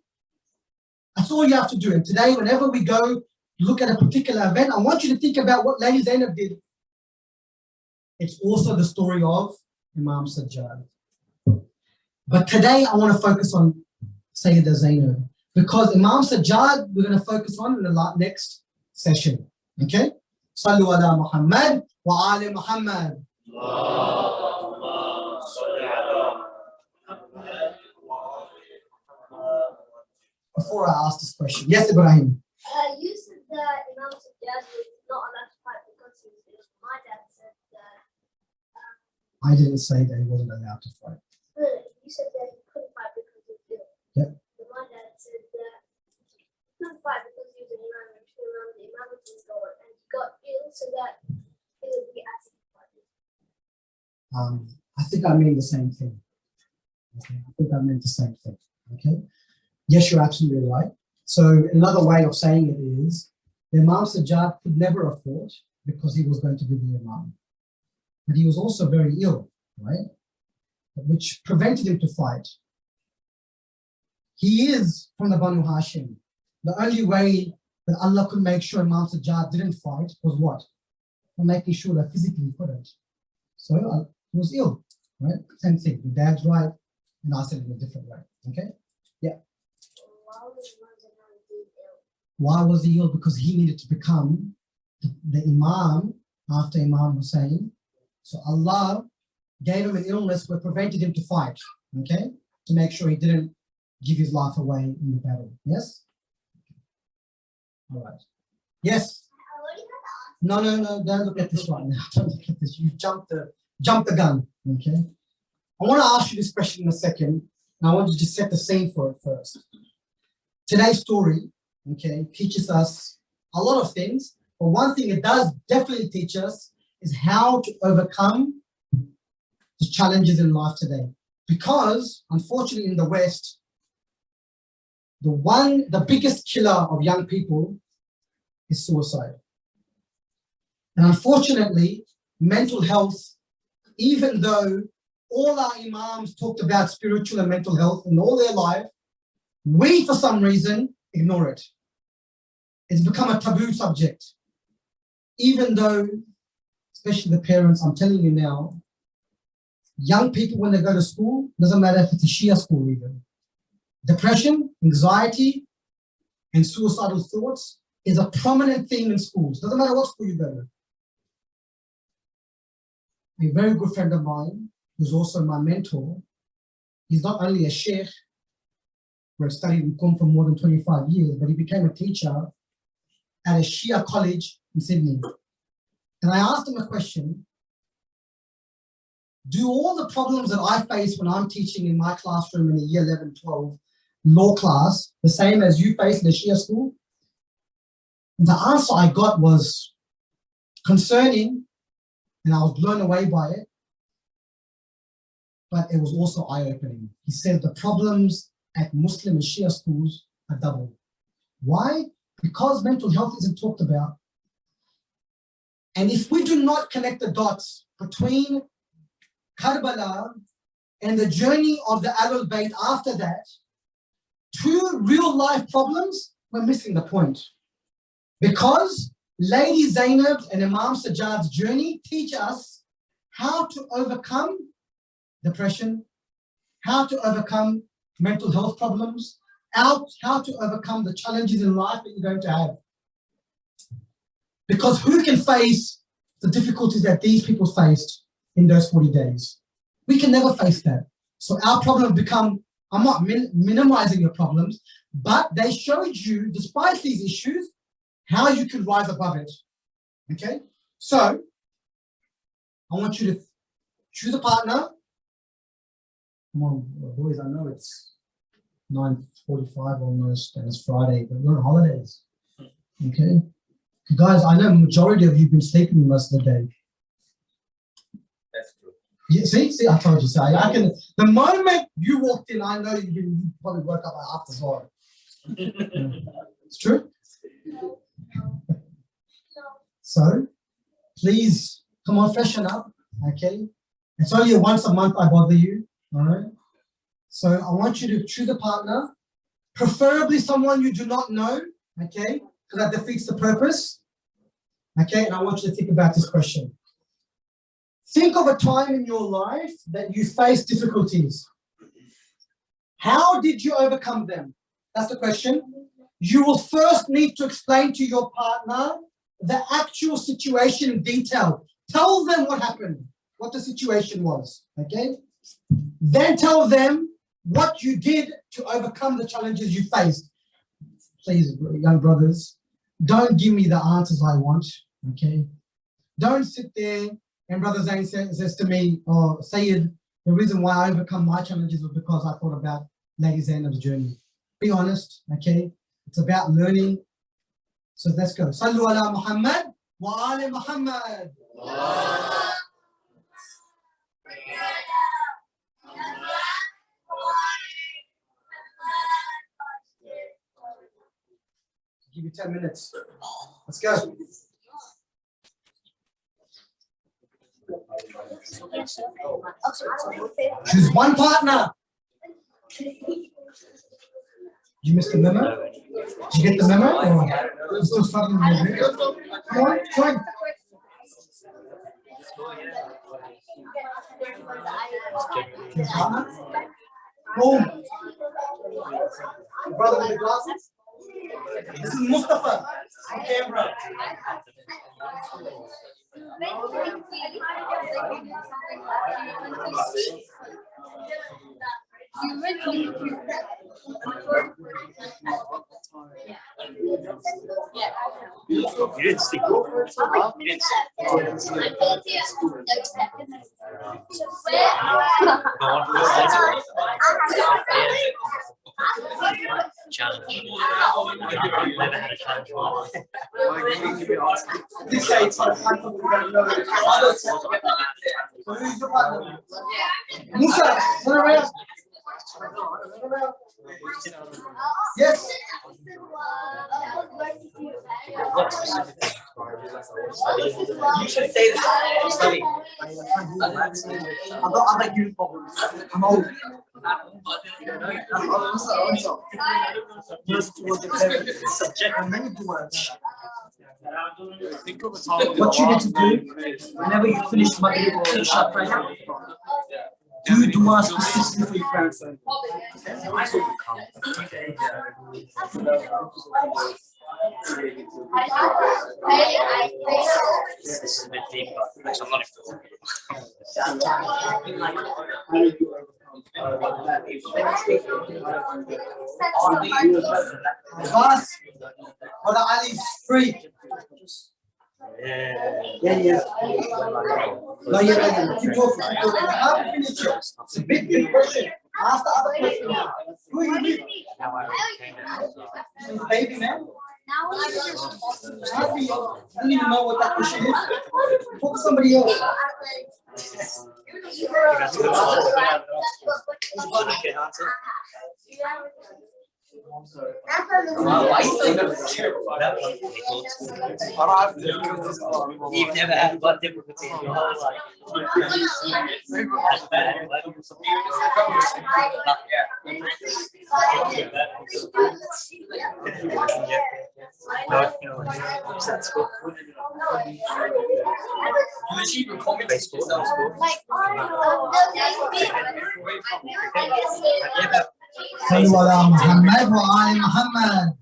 That's all you have to do. And today, whenever we go look at a particular event, I want you to think about what Lady Zainab did. It's also the story of Imam Sajjad. But today, I want to focus on Sayyida Zainab, because Imam Sajjad, we're going to focus on in the next session. Okay? Sallu ala Muhammad wa ali Muhammad. Before I ask this question, yes, Ibrahim. You said that Imam Sajjad was not allowed to fight because he was ill. My dad said that. I didn't say that he wasn't allowed to fight. You said that he couldn't fight because he was ill. Yep. But my dad said so that it would be as I think I mean the same thing. Okay? I think I meant the same thing. Okay. Yes, you're absolutely right. So another way of saying it is the Imam Sajjad could never have fought because he was going to be the Imam. But he was also very ill, right? Which prevented him to fight. He is from the Banu Hashim. The only way that Allah could make sure Imam Sajjad didn't fight was what? For making sure that physically he couldn't. So he was ill, right? Same thing. The dad's right, and I said it in a different way. Okay? Yeah. Why was he ill? Because he needed to become the Imam after Imam Hussain. So Allah gave him an illness that prevented him to fight, okay? To make sure he didn't give his life away in the battle. Yes? All right. Yes? No, don't look at this right now. Don't look at this. You jumped the gun, okay? I want to ask you this question in a second, and I want you to set the scene for it first. Today's story, okay, teaches us a lot of things, but one thing it does definitely teach us is how to overcome the challenges in life today. Because, unfortunately, in the West, the biggest killer of young people is suicide. And unfortunately, mental health, even though all our imams talked about spiritual and mental health in all their life, we, for some reason, ignore it. It's become a taboo subject. Even though, especially the parents, I'm telling you now, young people, when they go to school, doesn't matter if it's a Shia school even, depression, anxiety, and suicidal thoughts is a prominent theme in schools. Doesn't matter what school you go to. A very good friend of mine, who's also my mentor, he's not only a sheikh, where he studied in Qom for more than 25 years, but he became a teacher at a Shia college in Sydney. And I asked him a question: do all the problems that I face when I'm teaching in my classroom in a year 11, 12 law class, the same as you face in a Shia school? And the answer I got was concerning, and I was blown away by it, but it was also eye-opening. He said the problems at Muslim and Shia schools are double. Why? Because mental health isn't talked about. And if we do not connect the dots between Karbala and the journey of the Ahlulbait after that, two real-life problems, we're missing the point. Because Lady Zainab and Imam Sajjad's journey teach us how to overcome depression, how to overcome mental health problems, how to overcome the challenges in life that you're going to have. Because who can face the difficulties that these people faced in those 40 days? We can never face that. So our problems become, I'm not minimizing your problems, but they showed you, despite these issues, how you can rise above it. Okay? So, I want you to choose a partner. Come on, boys, I know it's 9:45 almost, and it's Friday, but we're on holidays. Okay? Guys, I know majority of you have been sleeping most of the day. That's true. Yeah, see, I told you so. I can. The moment you walked in, I know you probably woke up after Zohar. It's true. So, please come on, freshen up. Okay, it's only once a month I bother you. All right. So I want you to choose a partner, preferably someone you do not know. Okay, because that defeats the purpose. Okay, and I want you to think about this question. Think of a time in your life that you faced difficulties. How did you overcome them? That's the question. You will first need to explain to your partner the actual situation in detail. Tell them what happened, what the situation was, okay? Then tell them what you did to overcome the challenges you faced. Please, young brothers, don't give me the answers I want, okay? Don't sit there and Brother Zain says to me, oh, Sayyid, the reason why I overcome my challenges was because I thought about Lady Zainab's journey. Be honest, okay? It's about learning. So let's go. Sallu ala Muhammad. وآل محمد. Give you 10 minutes. Let's go. Choose one partner. You missed the memo? Did you get the memo? Or you still struggling with it? Come on, join. Boom. The brother with the glasses? This is Mustafa from Canberra. You didn't stick with challenge. Never had a challenge. Musa, turn around. Yes. You should say that. Study. I'm not uniform. I'm old. What you need to do whenever you finish Maghrib or Isha prayer, do dua specifically for your parents. This is a bit deep, but I'm not Abbas, Brother Ali's free. Yeah. No, yeah. Keep talking. I haven't finished yet. It's a big question. Ask the other person. Who are you with? Baby, man. Happy. I don't even know what that question is. Talk to somebody else. You've never had blood difficulty in your whole life. That's bad. You achieve your comments yourself. صلوا على محمد وآل محمد.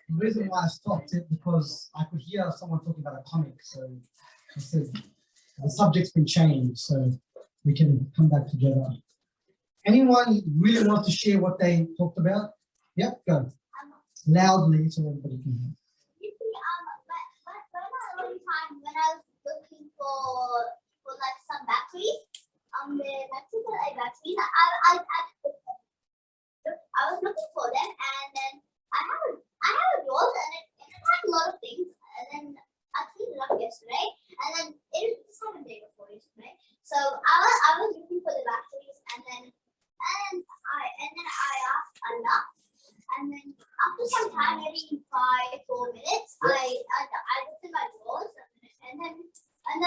The reason why I stopped it because I could hear someone talking about a comic, so I said the subject's been changed, so we can come back together. Anyone really wants to share what they talked about? Yep, go loudly so everybody can hear. When I was looking for like some batteries, the batteries that I batteries, I was looking for them, and then I have a drawer and it had a lot of things, and then I cleaned it up yesterday, and then it was the second day before yesterday. So I was looking for the batteries, and then I asked Allah, and then after some time, maybe 5-4 minutes, I looked in my drawers, and then I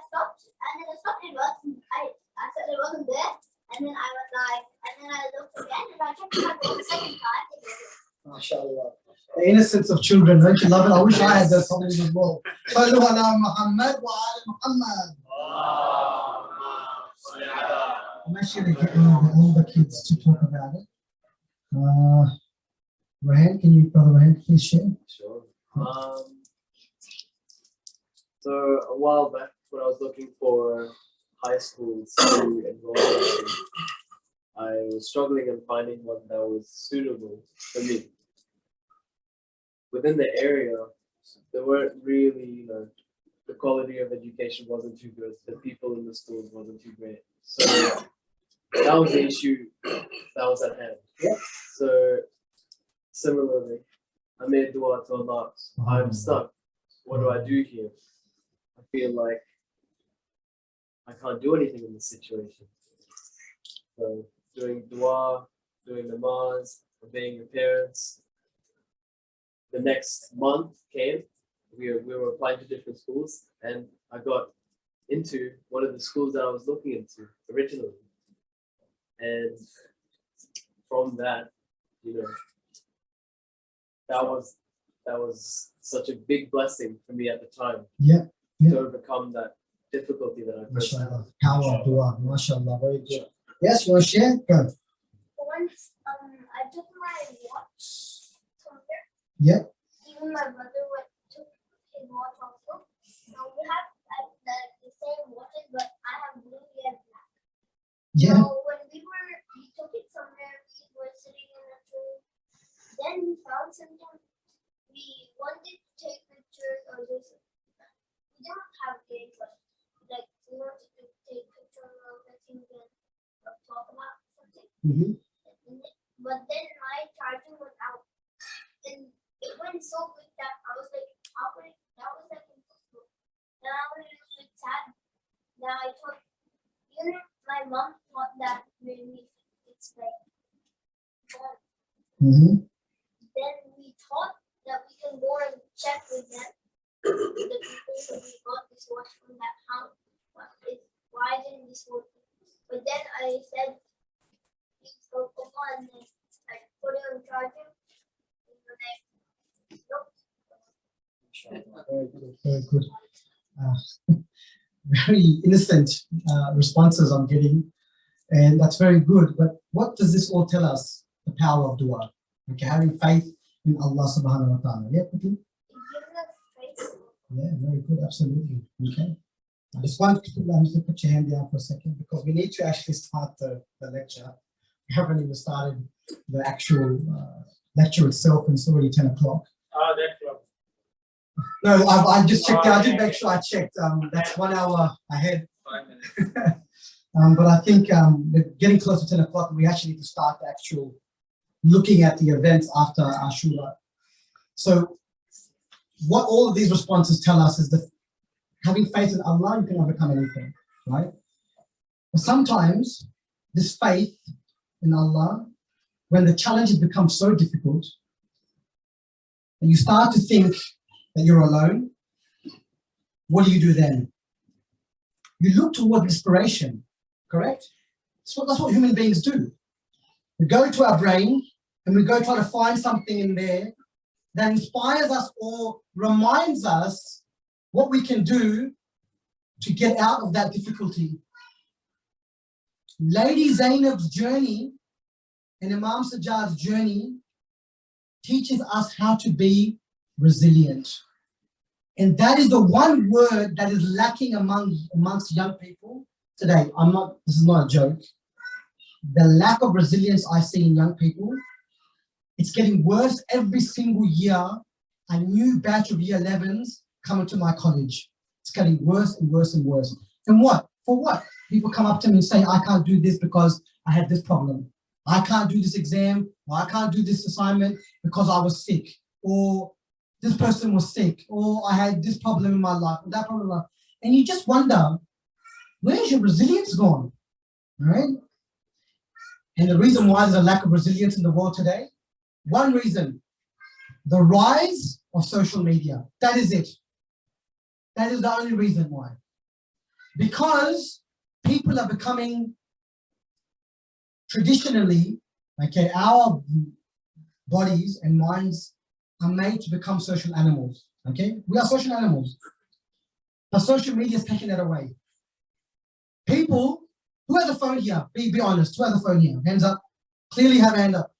stopped, and it wasn't. I said it wasn't there, and then I was like, and then I looked again, and I checked my drawers the second time. MashaAllah. The innocence of children, don't you love it? I wish I had those songs as well. Sallu ala Muhammad wa ala Muhammad. I'm actually getting all the kids to talk about it. Rahan, Brother Rahan, please share? Sure. So a while back, when I was looking for high schools to enroll in, I was struggling in finding one that was suitable for me. Within the area, there weren't really, the quality of education wasn't too good. The people in the schools wasn't too great. So that was the issue that was at hand. Yeah. So Similarly, I made dua to Allah. I'm stuck. What do I do here? I feel like I can't do anything in this situation. So doing dua, doing namaz, obeying your parents. The next month came, we were applying to different schools, and I got into one of the schools that I was looking into originally. And from that, you know, that was such a big blessing for me at the time. Yeah. To overcome that difficulty that I faced. MashaAllah. Power of dua. MashaAllah. Very good. Yes, you want to share? Go. Once I took my watch somewhere. Yeah. Even my brother took his watch also. Now we have the same watches, but I have blue and black. Yeah. So when we took it somewhere, we were sitting in a room. Then we found something. We wanted to take pictures or do something. We don't have games, but like we wanted to take pictures of the things and talk about something. Mm-hmm. But then my charger went out, and it went so quick that I was like, how could it? That was like impossible. Then I was a little bit sad. Now I thought, you know, my mom thought that maybe it's like gone. Mm-hmm. Then we thought that we can go and check with them, the people who we got this watch from that house. Why didn't this work? But then I said, please go on, and then I put it on charger. And then Very good. Very good. Very innocent responses I'm getting, and that's very good. But what does this all tell us? The power of dua. Okay, having faith in Allah subhanahu wa ta'ala. Yeah, quickly. it gives us faith. Yeah, very good. Absolutely. Okay. I just want to put your hand down for a second because we need to actually start the lecture. We haven't even started the actual lecture itself, and it's already 10 o'clock. No, I just checked. I did make sure I checked. That's 1 hour ahead. 5 minutes. But I think we're getting close to 10 o'clock. We actually need to start the actual looking at the events after Ashura. So what all of these responses tell us is that having faith in Allah, you can overcome anything, right? But sometimes this faith in Allah, when the challenges become so difficult, and you start to think that you're alone, what do you do then? You look toward inspiration, correct? That's what human beings do. We go to our brain and we go try to find something in there that inspires us or reminds us what we can do to get out of that difficulty. Lady Zainab's journey and Imam Sajjad's journey teaches us how to be resilient. And that is the one word that is lacking amongst young people today. This is not a joke. The lack of resilience I see in young people, it's getting worse every single year. A new batch of year 11s coming to my college. It's getting worse and worse and worse. And what? For what? People come up to me and say, I can't do this because I had this problem. I can't do this exam, or I can't do this assignment because I was sick, or this person was sick, or I had this problem in my life, or that problem in my life. And you just wonder, where's your resilience gone, right? And the reason why there's a lack of resilience in the world today, one reason, the rise of social media. That is it. That is the only reason why. Because people are becoming, traditionally, okay, our bodies and minds are made to become social animals, okay? We are social animals. But social media is taking that away. People, who has a phone here? Be honest, who has a phone here? Hands up. Clearly have a hand up.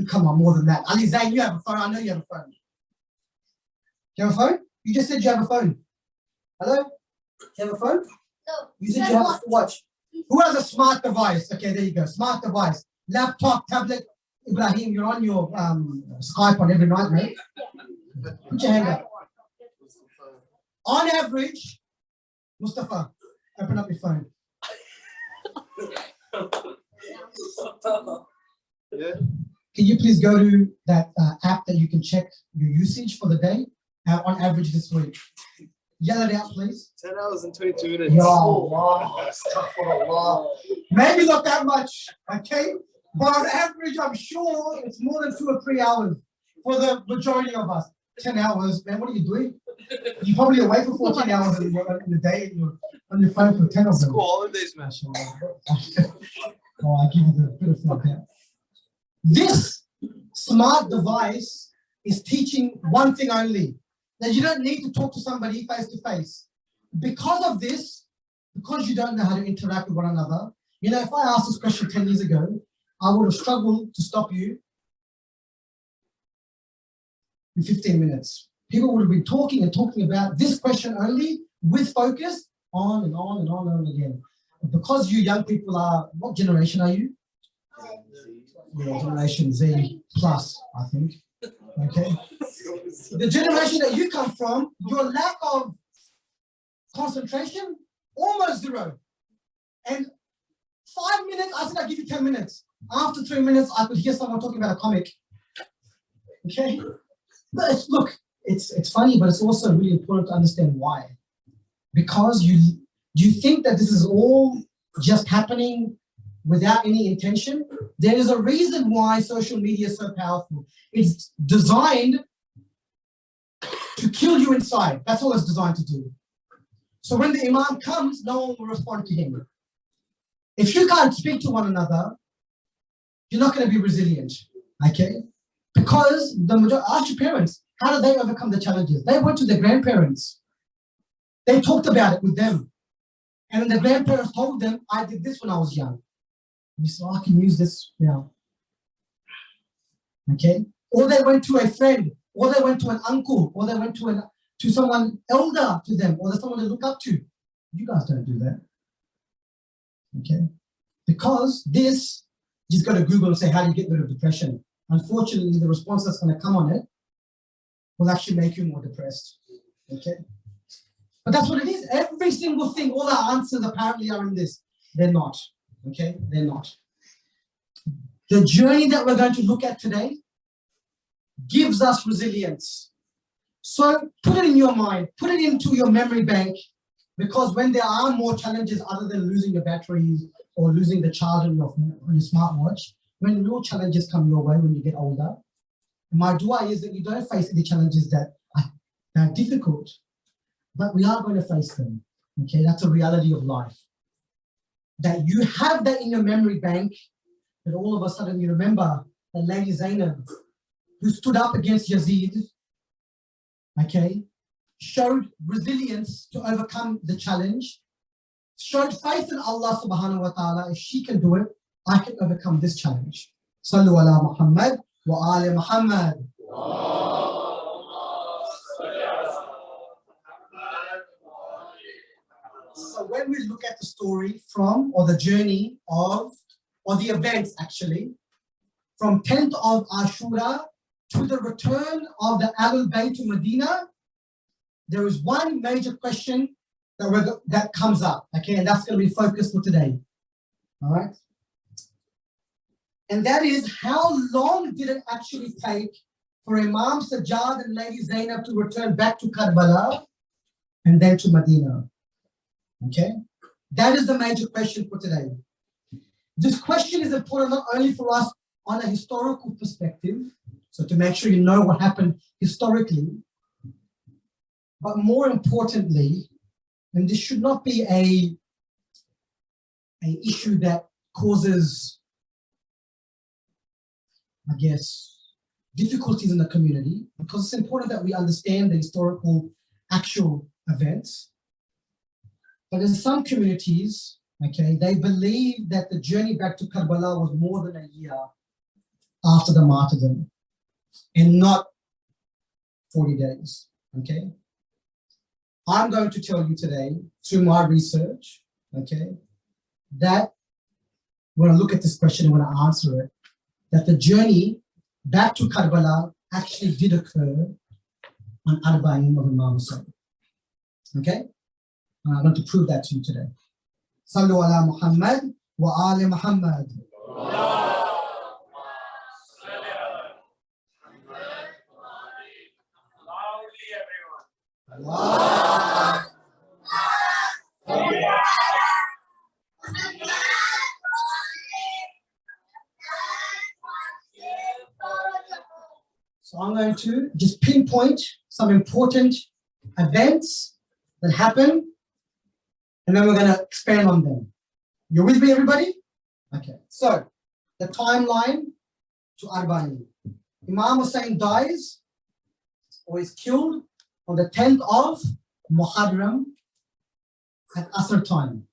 Come on, more than that. Ali Zain, you have a phone. I know you have a phone. You have a phone? You just said you have a phone. Hello? You have a phone? No. You said you have a watch. Who has a smart device? Okay, there you go. Smart device. Laptop, tablet. Ibrahim, you're on your Skype on every night, right? Put your hand up. On average, Mustafa, open up your phone. Yeah. can you please go to that app that you can check your usage for the day on average this week? Yell it out, please. 10 hours and 22 minutes. Ya Allah, astaghfirullah. Maybe not that much, okay? But on average, I'm sure it's more than 2 or 3 hours for the majority of us. 10 hours, man, what are you doing? You're probably away for 14 hours in the day and you're on your phone for 10 of them. School holidays, man. Oh, I give you the bit of that. This smart device is teaching one thing only, that you don't need to talk to somebody face to face. Because of this, because you don't know how to interact with one another, you know, if I asked this question 10 years ago, I would have struggled to stop you in 15 minutes. People would have been talking and talking about this question only with focus on and on and on and on again. But because you young people are, what generation are you? Yeah, Generation Z plus, I think. Okay. The generation that you come from, your lack of concentration, almost zero. And 5 minutes, I said I'll give you 10 minutes. After 3 minutes, I could hear someone talking about a comic. Okay? But look, it's funny, but it's also really important to understand why. Because you think that this is all just happening without any intention. There is a reason why social media is so powerful. It's designed to kill you inside. That's all it's designed to do. So when the Imam comes, no one will respond to him. If you can't speak to one another, you're not going to be resilient, okay? Because ask your parents, how did they overcome the challenges? They went to their grandparents. They talked about it with them. And then the grandparents told them, I did this when I was young. And you said, oh, I can use this now. Okay? Or they went to a friend, or they went to an uncle, or they went to someone elder to them, or there's someone to look up to. You guys don't do that. Okay? Because this, you just go to Google and say, how do you get rid of depression? Unfortunately, the response that's going to come on it will actually make you more depressed. Okay? But that's what it is. Every single thing, all our answers apparently are in this. They're not. Okay? They're not. The journey that we're going to look at today gives us resilience. So put it in your mind, put it into your memory bank, because when there are more challenges other than losing your batteries or losing the charge on your smartwatch, when real challenges come your way when you get older, my dua is that you don't face any challenges that are difficult, but we are going to face them. Okay, that's a reality of life. That you have that in your memory bank, that all of a sudden you remember the lady Zain, who stood up against Yazid, okay, showed resilience to overcome the challenge, showed faith in Allah subhanahu wa ta'ala. If she can do it, I can overcome this challenge. Sallu ala Muhammad wa ali Muhammad. So when we look at the story from, or the journey of, or the events actually, from 10th of Ashura to the return of the Ahlulbait to Medina, there is one major question that comes up, okay, and that's going to be focused for today, all right? And that is, how long did it actually take for Imam Sajjad and Lady Zainab to return back to Karbala and then to Medina? Okay, that is the major question for today. This question is important not only for us on a historical perspective, so to make sure you know what happened historically, but more importantly, and this should not be an issue that causes, I guess, difficulties in the community, because it's important that we understand the historical actual events. But in some communities, okay, they believe that the journey back to Karbala was more than a year after the martyrdom and not 40 days, okay? I'm going to tell you today, through my research, okay, that when I look at this question and when I answer it, that the journey back to Karbala actually did occur on Arba'in of Imam Hussain, okay? And I'm going to prove that to you today. Sallu ala Muhammad wa ali Muhammad. So I'm going to just pinpoint some important events that happen, and then we're going to expand on them. You with me, everybody? Okay. So the timeline to Arbani. Imam Hussain dies or is killed on the 10th of Muharram at Asr time.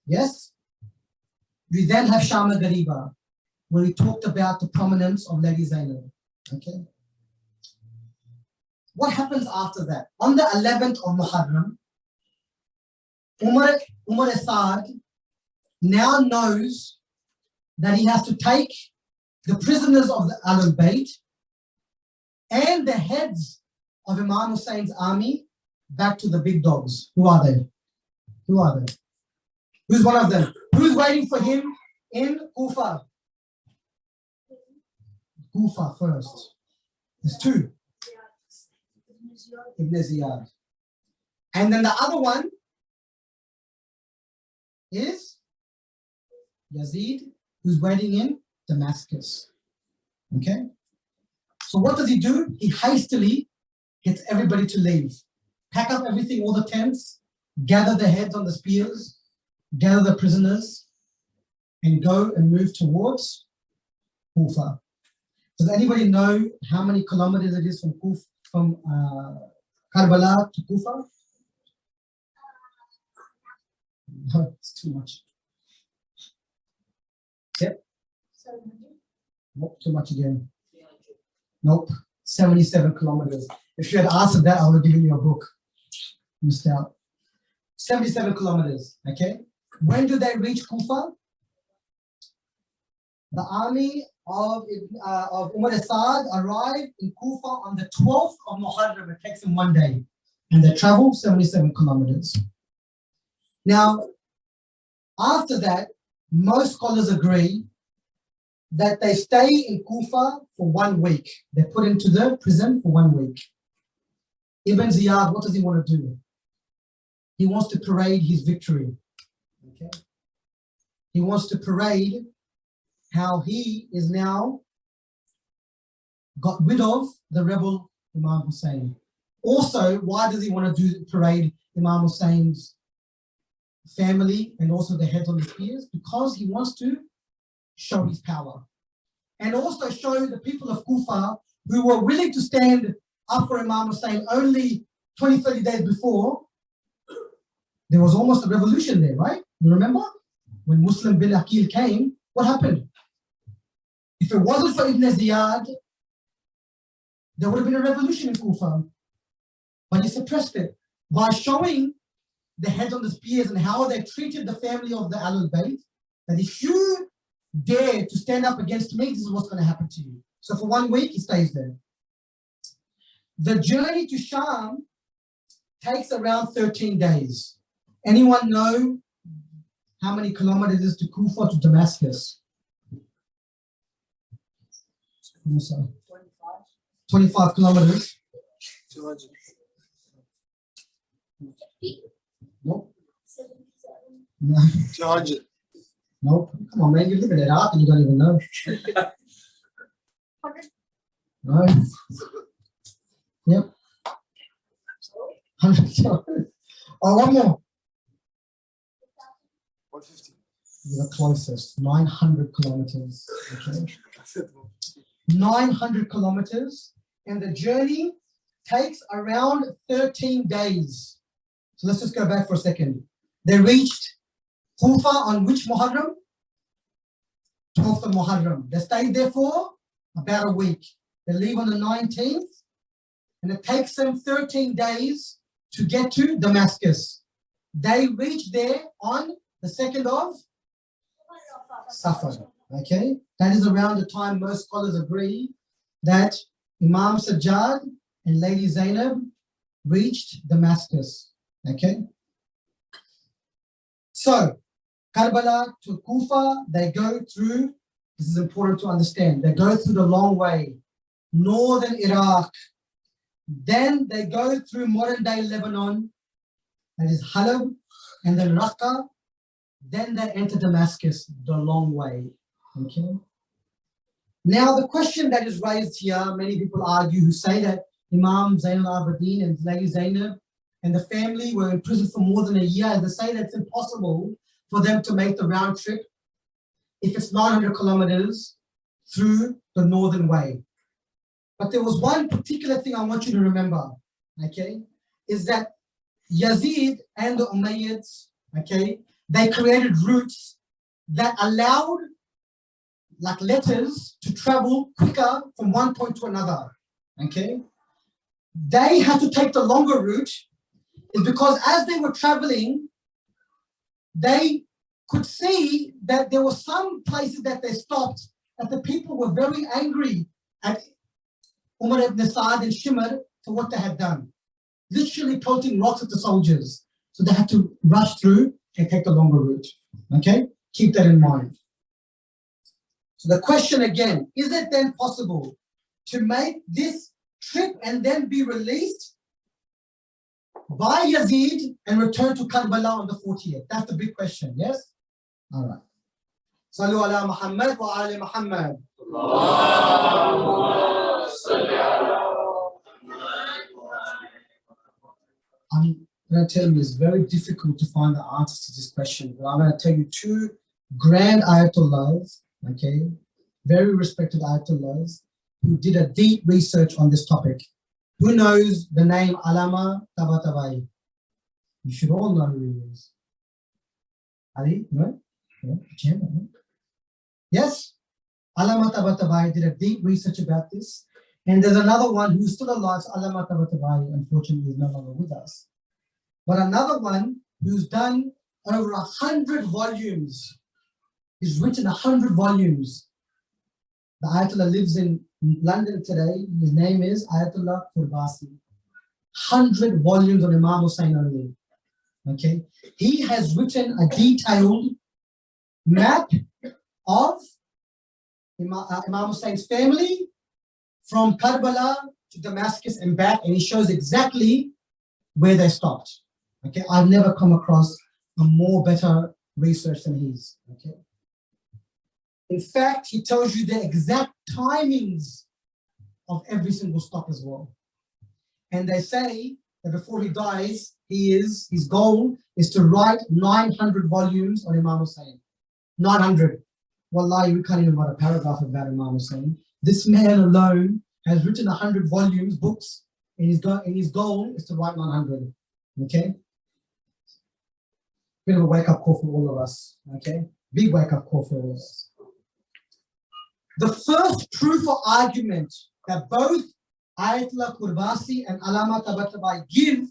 Yes? We then have Sham al-Ghariba, where we talked about the prominence of Lady Zainab. Okay? What happens after that? On the 11th of Muharram, Umar Saad now knows that he has to take the prisoners of the Ahlulbait and the heads of Imam Hussein's army back to the big dogs. Who are they? Who are they? Who's one of them? Who's waiting for him in Kufa? Kufa first. There's two. Ibn Ziyad. And then the other one is Yazid, who's waiting in Damascus. Okay? So what does he do? He hastily gets everybody to leave. Pack up everything, all the tents, gather the heads on the spears, gather the prisoners, and go and move towards Kufa. Does anybody know how many kilometers it is from Karbala to Kufa? No, it's too much. Yep. Nope, too much again. Nope, 77 kilometers. If you had answered that, I would have given you a book. Missed out. 77 kilometers, okay? When do they reach Kufa? The army of Umar Saad arrived in Kufa on the 12th of Muharram. It takes them 1 day. And they travel 77 kilometers. Now, after that, most scholars agree that they stay in Kufa for 1 week. They're put into the prison for 1 week. Ibn Ziyad, what does he want to do? He wants to parade his victory. Okay? He wants to parade how he is now got rid of the rebel Imam Hussain. Also, why does he want to do parade Imam Hussein's family and also the heads on the spears? Because he wants to show his power and also show the people of Kufa who were willing to stand up for Imam Hussain only 20-30 days before. There was almost a revolution there, right? You remember when Muslim bin Aqil came, what happened? If it wasn't for Ibn Ziyad, there would have been a revolution in Kufa, but he suppressed it by showing the heads on the spears and how they treated the family of the Ahlulbait, that if you dare to stand up against me, this is what's going to happen to you. So for 1 week, he stays there. The journey to Sham takes around 13 days. Anyone know how many kilometers it is to Kufa to Damascus? 25 kilometers. 200. Nope. No. 200. Nope. Come on, man, you live in Iraq and you don't even know. No. Yep. 100 kilometers. Oh, one more. 150. You're the closest. 900 kilometers. Okay. 900 kilometers. And the journey takes around 13 days. So let's just go back for a second. They reached Kufa on which Muharram? 12th of Muharram. They stayed there for about a week. They leave on the 19th, and it takes them 13 days to get to Damascus. They reach there on the 2nd of Safar. Okay, that is around the time most scholars agree that Imam Sajjad and Lady Zainab reached Damascus. Okay, so Karbala to Kufa, they go through, this is important to understand, they go through the long way, northern Iraq, then they go through modern day Lebanon, that is Halab, and then Raqqa, then they enter Damascus the long way. Okay. Now, the question that is raised here, many people argue who say that Imam Zain al-Abidin and Lady Zainab and the family were in prison for more than a year, and they say that it's impossible for them to make the round trip if it's 900 kilometers through the northern way. But there was one particular thing I want you to remember, okay, is that Yazid and the Umayyads, okay, they created routes that allowed like letters to travel quicker from one point to another, okay? They had to take the longer route is because as they were traveling, they could see that there were some places that they stopped that the people were very angry at Umar ibn Sa'd and Shimr for what they had done, literally pelting rocks at the soldiers. So they had to rush through and take the longer route, okay? Keep that in mind. So the question again, is it then possible to make this trip and then be released by Yazid and return to Karbala on the 40th? That's the big question, yes? All right. Sallu ala Muhammad wa ali Muhammad. I'm going to tell you, it's very difficult to find the answers to this question, but I'm going to tell you two grand ayatollahs, okay, very respected ayatollahs, who did a deep research on this topic. Who knows the name Allama Tabatabai? You should all know who he is. Ali? No? No? Yes? Allama Tabatabai did a deep research about this. And there's another one who's still alive. Allama Tabatabai, unfortunately, is no longer with us. But another one who's done over 100 volumes. He's written 100 volumes. The Ayatollah lives in London today. His name is Ayatollah Qurbasi. 100 volumes on Imam Hussain only. Okay, he has written a detailed map of Imam Hussein's family from Karbala to Damascus and back, and he shows exactly where they stopped. Okay, I've never come across a more better research than his. Okay. In fact, he tells you the exact timings of every single stop as well. And they say that before he dies, his goal is to write 900 volumes on Imam Hussain. 900. Wallahi, we can't even write a paragraph about Imam Hussain. This man alone has written 100 volumes, books, and his goal is to write 900. Okay? Bit of a wake-up call for all of us. Okay? Big wake-up call for all of us. The first proof or argument that both Ayatollah Qurbasi and Allama Tabatabai give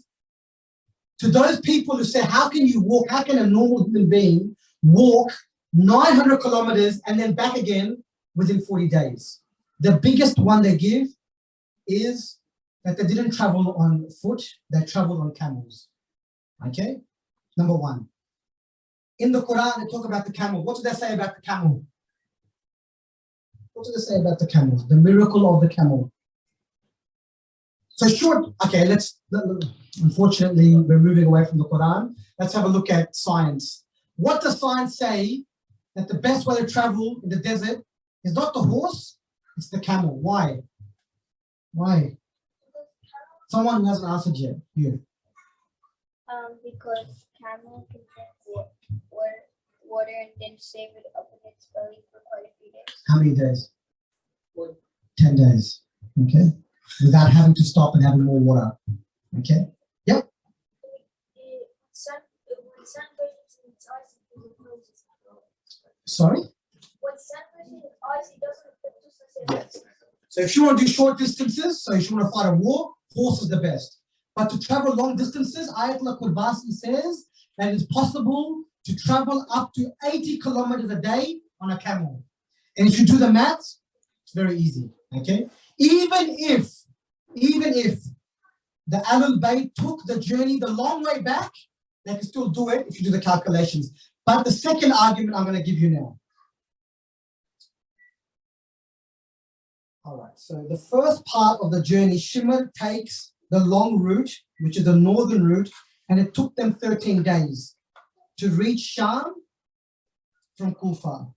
to those people who say, how can you walk, how can a normal human being walk 900 kilometers and then back again within 40 days? The biggest one they give is that they didn't travel on foot, they traveled on camels. Okay? Number one. In the Quran, they talk about the camel. What do they say about the camel? What do they say about the camel? The miracle of the camel. So short, okay, unfortunately, we're moving away from the Quran. Let's have a look at science. What does science say that the best way to travel in the desert is not the horse, it's the camel? Why? Why? Someone who hasn't answered yet. You. Because camel can drink water and then save it up in its belly for quite a few days. How many days? 10 days. Okay. Without having to stop and having more water. Okay. Yep. Sorry? When sun versus ice, it doesn't affect us the same. Yes. So if you want to do short distances, so if you want to fight a war, horse is the best. But to travel long distances, Ayatollah Qurbasi says that it's possible to travel up to 80 kilometers a day on a camel. And if you do the maths, it's very easy. Okay. Even if the Ahlulbait took the journey the long way back, they can still do it if you do the calculations. But the second argument I'm going to give you now. All right, so the first part of the journey, Shimr takes the long route, which is the northern route, and it took them 13 days to reach Sham from Kufa.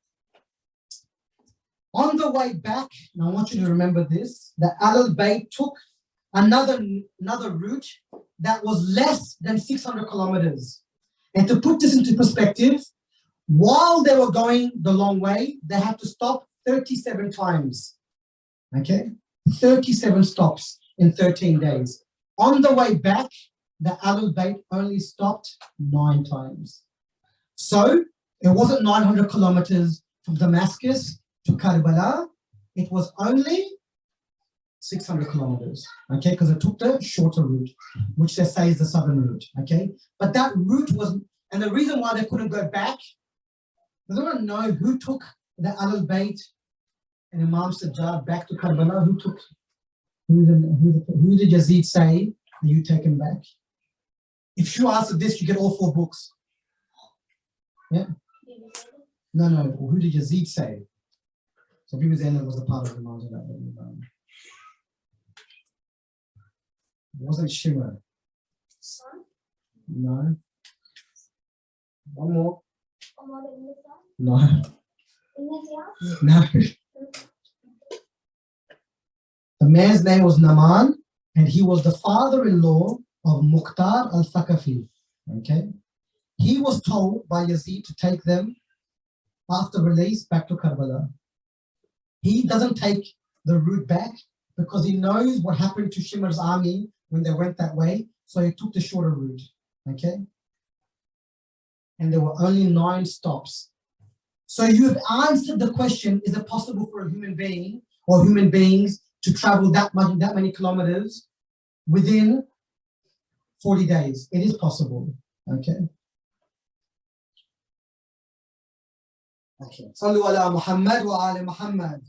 On the way back, and I want you to remember this, the Ahlulbait took another route that was less than 600 kilometers. And to put this into perspective, while they were going the long way, they had to stop 37 times. Okay? 37 stops in 13 days. On the way back, the Ahlulbait only stopped 9 times. So it wasn't 900 kilometers from Damascus to Karbala. It was only 600 kilometers, okay? Because it took the shorter route, which they say is the southern route, okay? But that route was, and the reason why they couldn't go back, does anyone know who took the Ahlulbait and Imam Sajjad back to Karbala? Who did Yazid say, are you taken back? If you answer this, you get all 4 books. Yeah? No, who did Yazid say? So Bibi Zainab was a part of the Imam Sajjad. It wasn't Shimmer. No. One more. No. No. The man's name was Naman, and he was the father-in-law of Mukhtar al-Thaqafi. Okay? He was told by Yazid to take them after release back to Karbala. He doesn't take the route back because he knows what happened to Shimmer's army when they went that way, so he took the shorter route. Okay? And there were only 9 stops. So you have answered the question, is it possible for a human being or human beings to travel that many kilometers within 40 days? It is possible. Okay. Okay. Sallu ala Muhammad wa ala Muhammad.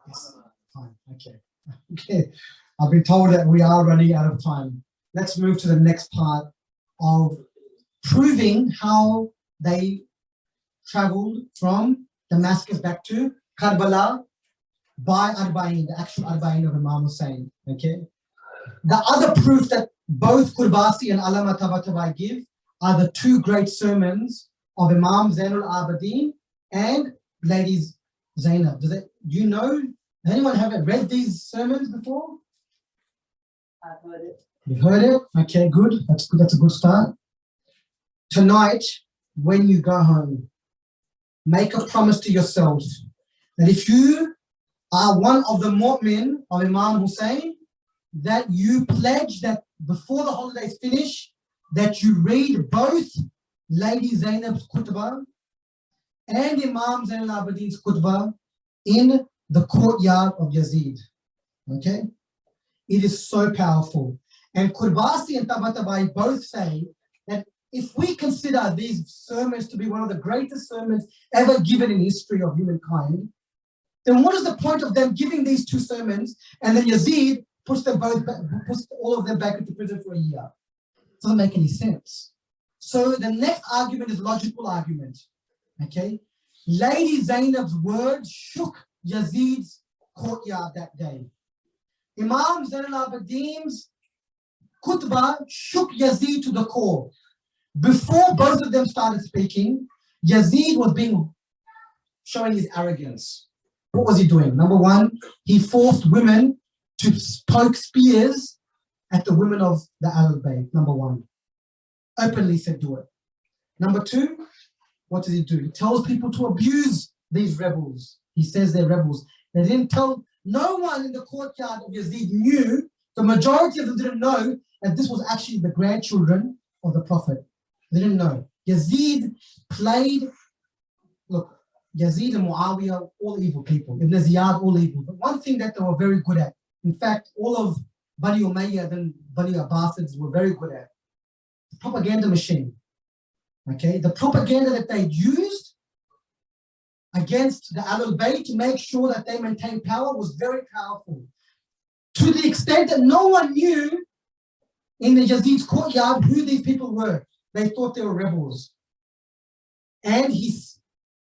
Yes. Fine. Okay. Okay. I've been told that we are running out of time. Let's move to the next part of proving how they traveled from Damascus back to Karbala by Arba'in, the actual Arba'in of Imam Hussain. Okay. The other proof that both Qurbasi and Allama Tabatabai give are the 2 great sermons of Imam Zainul Abidin and Ladies Zainab. Do you know? Has anyone haven't read these sermons before? I've heard it. You've heard it? Okay, good. That's good. That's a good start. Tonight, when you go home, make a promise to yourself that if you are one of the mu'min of Imam Hussain, that you pledge that before the holidays finish, that you read both Lady Zainab's khutbah and Imam Zain al-Abidin's khutbah in the courtyard of Yazid. Okay? It is so powerful. And Qurbasi and Tabatabai both say that if we consider these sermons to be one of the greatest sermons ever given in history of humankind, then what is the point of them giving these 2 sermons and then Yazid puts all of them back into prison for a year? It doesn't make any sense. So the next argument is logical argument. Okay? Lady Zainab's words shook Yazid's courtyard that day. Imam Zain al-Abidin's khutbah shook Yazid to the core. Before both of them started speaking, Yazid was showing his arrogance. What was he doing? Number 1, he forced women to poke spears at the women of the Ahlulbait. Number 1. Openly said do it. Number 2, what does he do? He tells people to abuse these rebels. He says they're rebels. They didn't tell, no one in the courtyard of Yazid knew, the majority of them didn't know that this was actually the grandchildren of the Prophet. They didn't know. Yazid played, look, Yazid and Muawiyah, all evil people. Ibn Ziyad, all evil. But one thing that they were very good at, in fact, all of Bani Umayyad and Bani Abbasids were very good at, the propaganda machine. Okay, the propaganda that they used against the Ahlulbait to make sure that they maintained power was very powerful. To the extent that no one knew in the Yazid's courtyard who these people were. They thought they were rebels. And he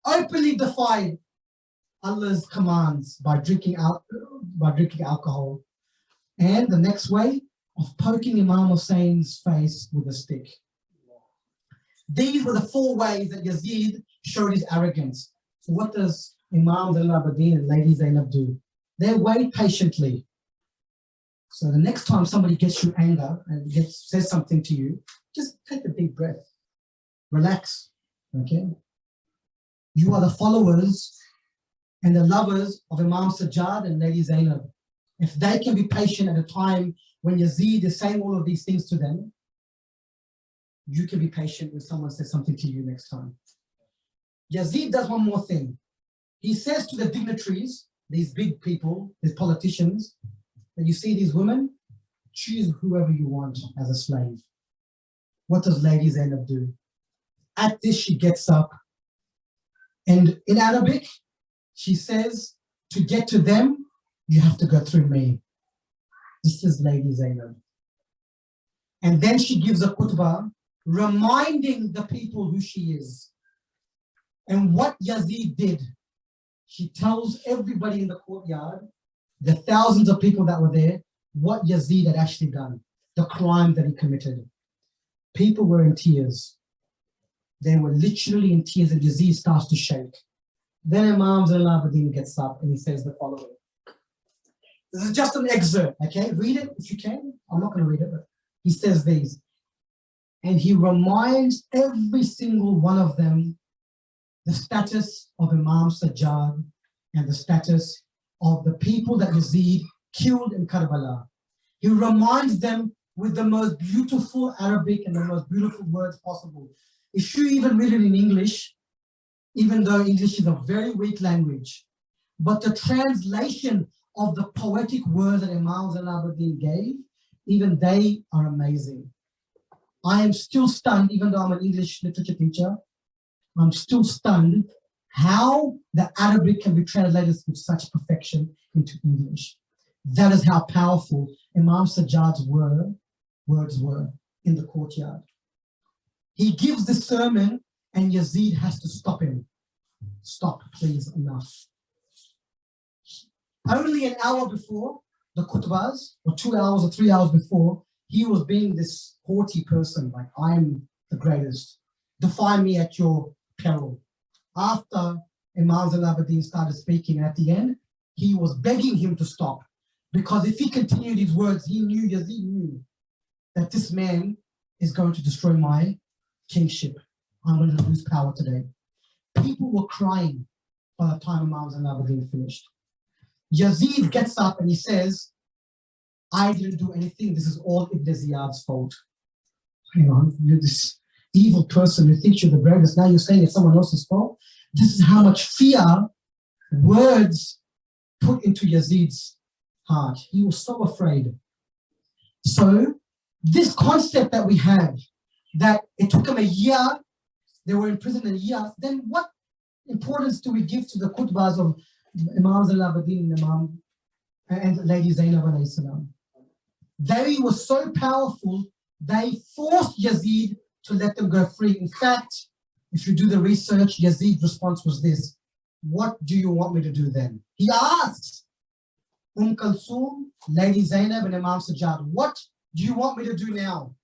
openly defied Allah's commands by drinking alcohol. And the next way of poking Imam Hussein's face with a stick. These were the 4 ways that Yazid showed his arrogance. So what does Imam Zain al-Abidin and Lady Zainab do? They wait patiently. So the next time somebody gets you anger and says something to you, just take a deep breath. Relax, okay? You are the followers and the lovers of Imam Sajjad and Lady Zainab. If they can be patient at a time when Yazid is saying all of these things to them, you can be patient when someone says something to you next time. Yazid does one more thing. He says to the dignitaries, these big people, these politicians, that you see these women, choose whoever you want as a slave. What does Lady Zainab do? At this, she gets up, and in Arabic, she says, to get to them, you have to go through me. This is Lady Zainab. And then she gives a khutbah, reminding the people who she is. And what Yazid did, she tells everybody in the courtyard, the thousands of people that were there, what Yazid had actually done, the crime that he committed. People were in tears. They were literally in tears, and Yazid starts to shake. Then Imam Zain al-Abidin gets up and he says the following. This is just an excerpt, okay? Read it if you can. I'm not going to read it, but he says these. And he reminds every single one of them the status of Imam Sajjad and the status of the people that Yazid killed in Karbala. He reminds them with the most beautiful Arabic and the most beautiful words possible. If you even read it in English, even though English is a very weak language, but the translation of the poetic words that Imam Zain al-Abidin gave, even they are amazing. I am still stunned, even though I'm an English literature teacher, I'm still stunned how the Arabic can be translated with such perfection into English. That is how powerful Imam Sajjad's words were in the courtyard. He gives the sermon and Yazid has to stop him. Stop, please, enough. Only an hour before the khutbahs, or 2 hours or 3 hours before, he was being this haughty person, like, I'm the greatest. Defy me at your peril. After Imam Zain al-Abidin started speaking at the end, he was begging him to stop. Because if he continued his words, Yazid knew that this man is going to destroy my kingship. I'm going to lose power today. People were crying by the time Imam Zain al-Abidin finished. Yazid gets up and he says, I didn't do anything. This is all Ibn Ziyad's fault. Hang on, you're this evil person who thinks you're the greatest. Now you're saying it's someone else's fault. This is how much fear words put into Yazid's heart. He was so afraid. So this concept that we have, that it took them a year, they were in prison a year, then what importance do we give to the khutbahs of Imam Zain al-Abidin and Lady Zainab alayhi salam? They were so powerful, they forced Yazid to let them go free. In fact, if you do the research, Yazid's response was this: what do you want me to do then? He asks Kulthum, Lady Zainab and Imam Sajjad, what do you want me to do now?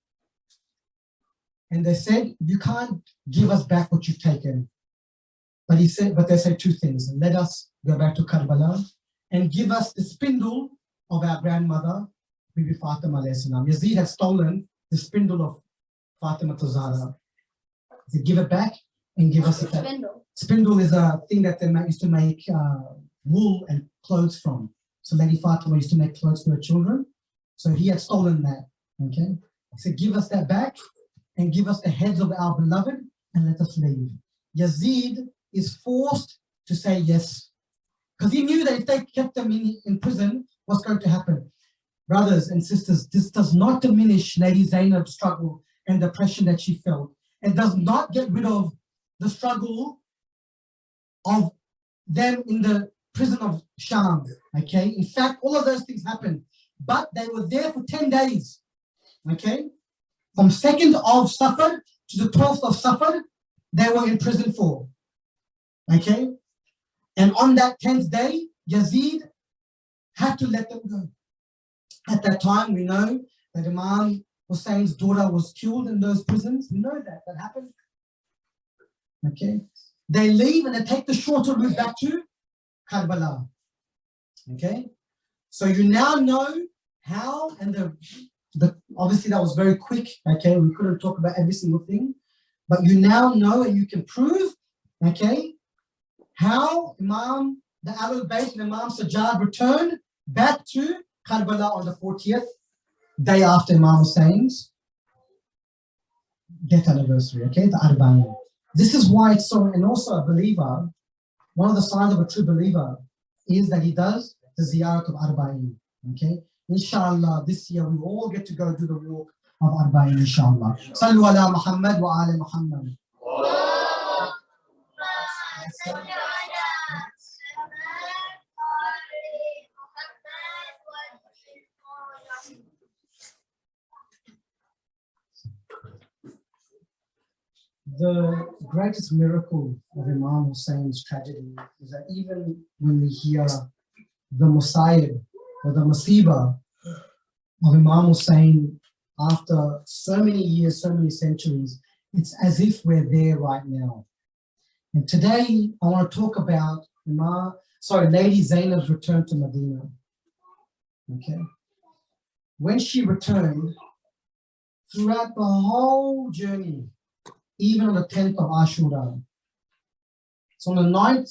And they said, you can't give us back what you've taken. But they said 2 things. Let us go back to Karbala and give us the spindle of our grandmother, Bibi Fatima alayhi salam. Yazid had stolen the spindle of Fatima to Zahra. He said, give it back and give us a spindle. Spindle is a thing that they used to make wool and clothes from. So Lady Fatima used to make clothes for her children. So he had stolen that, okay? He said, give us that back and give us the heads of our beloved and let us leave. Yazid is forced to say yes, because he knew that if they kept them in prison, what's going to happen? Brothers and sisters, this does not diminish Lady Zainab's struggle and depression that she felt. It does not get rid of the struggle of them in the prison of Sham, okay? In fact, all of those things happened, but they were there for 10 days, okay? From 2nd of Safar to the 12th of Safar, they were in prison for, okay? And on that 10th day, Yazid had to let them go. At that time, we know that Imam Hussein's daughter was killed in those prisons. We know that happened. Okay, they leave and they take the shorter route back to Karbala. Okay, so you now know how, and the obviously that was very quick. Okay, we couldn't talk about every single thing, but you now know and you can prove, okay, how the Ahlulbait and Imam Sajjad returned back to Karbala on the 40th day after Imam Hussein's death anniversary, okay, the Arba'in. This is why it's so, and also a believer, one of the signs of a true believer is that he does the ziyarat of Arba'in, okay. Inshallah, this year we all get to go do the walk of Arba'in, inshallah. Sallu ala Muhammad wa ala Muhammad. The greatest miracle of Imam Hussein's tragedy is that even when we hear the Musayib or the Masiba of Imam Hussein after so many years, so many centuries, it's as if we're there right now. And today I want to talk about Lady Zainab's return to Medina. Okay. When she returned, throughout the whole journey, even on the 10th of Ashura. So on the night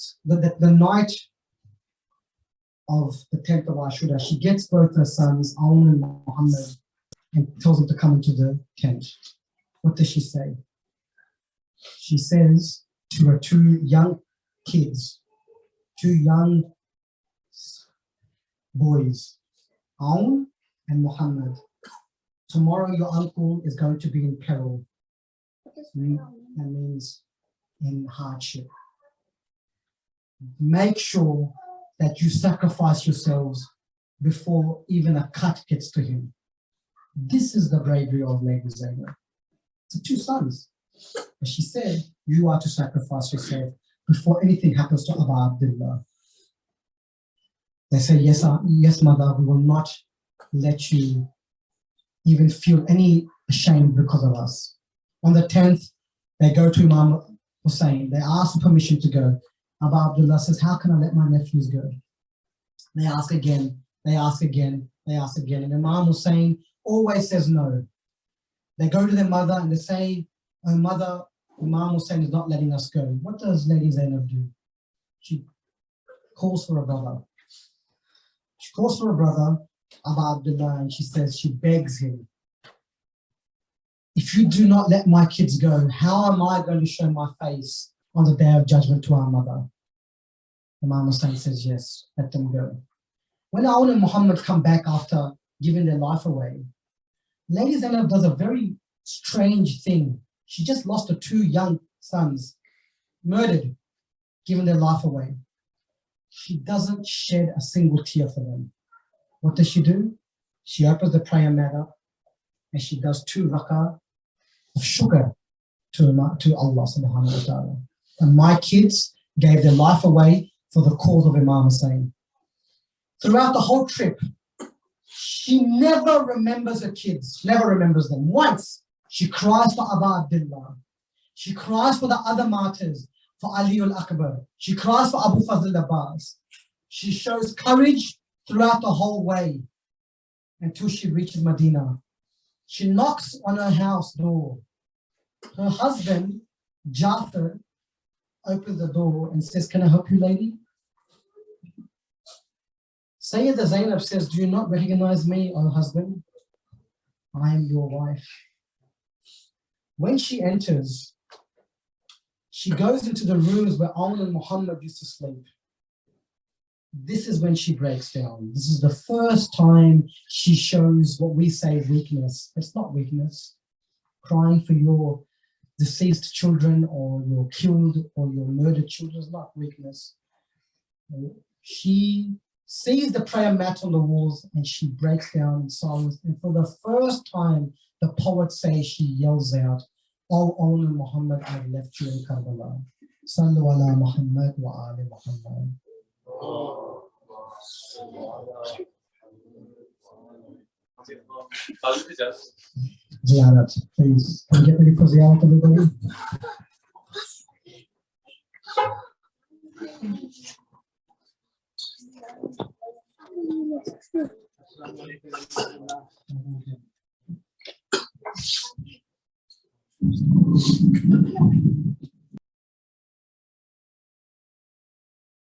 of the 10th of Ashura, she gets both her sons, Aun and Muhammad, and tells them to come into the tent. What does she say? She says to her two young kids, two young boys, Aun and Muhammad, tomorrow your uncle is going to be in peril. That means in hardship. Make sure that you sacrifice yourselves before even a cut gets to him. This is the bravery of Lady Zainab. The two sons. But she said, you are to sacrifice yourself before anything happens to Abu Abdullah. They say, yes, mother, we will not let you even feel any shame because of us. On the 10th, they go to Imam Hussein. They ask for permission to go. Abu Abdullah says, how can I let my nephews go? They ask again, they ask again, they ask again. And Imam Hussein always says no. They go to their mother and they say, oh mother, Imam Hussein is not letting us go. What does Lady Zainab do? She calls for a brother. She calls for a brother, Abu Abdullah, and she says, she begs him, if you do not let my kids go, how am I going to show my face on the day of judgment to our mother? Imam Hussain says, yes, let them go. When Aun and Muhammad come back after giving their life away, Lady Zainab does a very strange thing. She just lost her two young sons, murdered, giving their life away. She doesn't shed a single tear for them. What does she do? She opens the prayer mat up and she does 2 rak'ah of sugar to Allah subhanahu wa ta'ala. And my kids gave their life away for the cause of Imam Hussain. Throughout the whole trip, she never remembers her kids, never remembers them. Once, she cries for Abu Abdullah. She cries for the other martyrs, for Ali al-Akbar. She cries for Abu Fazl Abbas. She shows courage throughout the whole way until she reaches Medina. She knocks on her house door. Her husband, Jafar, opens the door and says, can I help you, lady? Sayyidah Zainab says, do you not recognize me, O husband? I am your wife. When she enters, she goes into the rooms where Aun and Muhammad used to sleep. This is when she breaks down. This is the first time she shows what we say weakness. It's not weakness. Crying for your deceased children or your killed or your murdered children is not weakness. She sees the prayer mat on the walls and she breaks down in silence. And for the first time, the poet says, she yells out, "O Aun Muhammad, I've left you in Karbala. Sallu ala Muhammad wa ali Muhammad." Ziyarat, please. Can you get ready for ziyarat, everybody? Assalamu alaikum.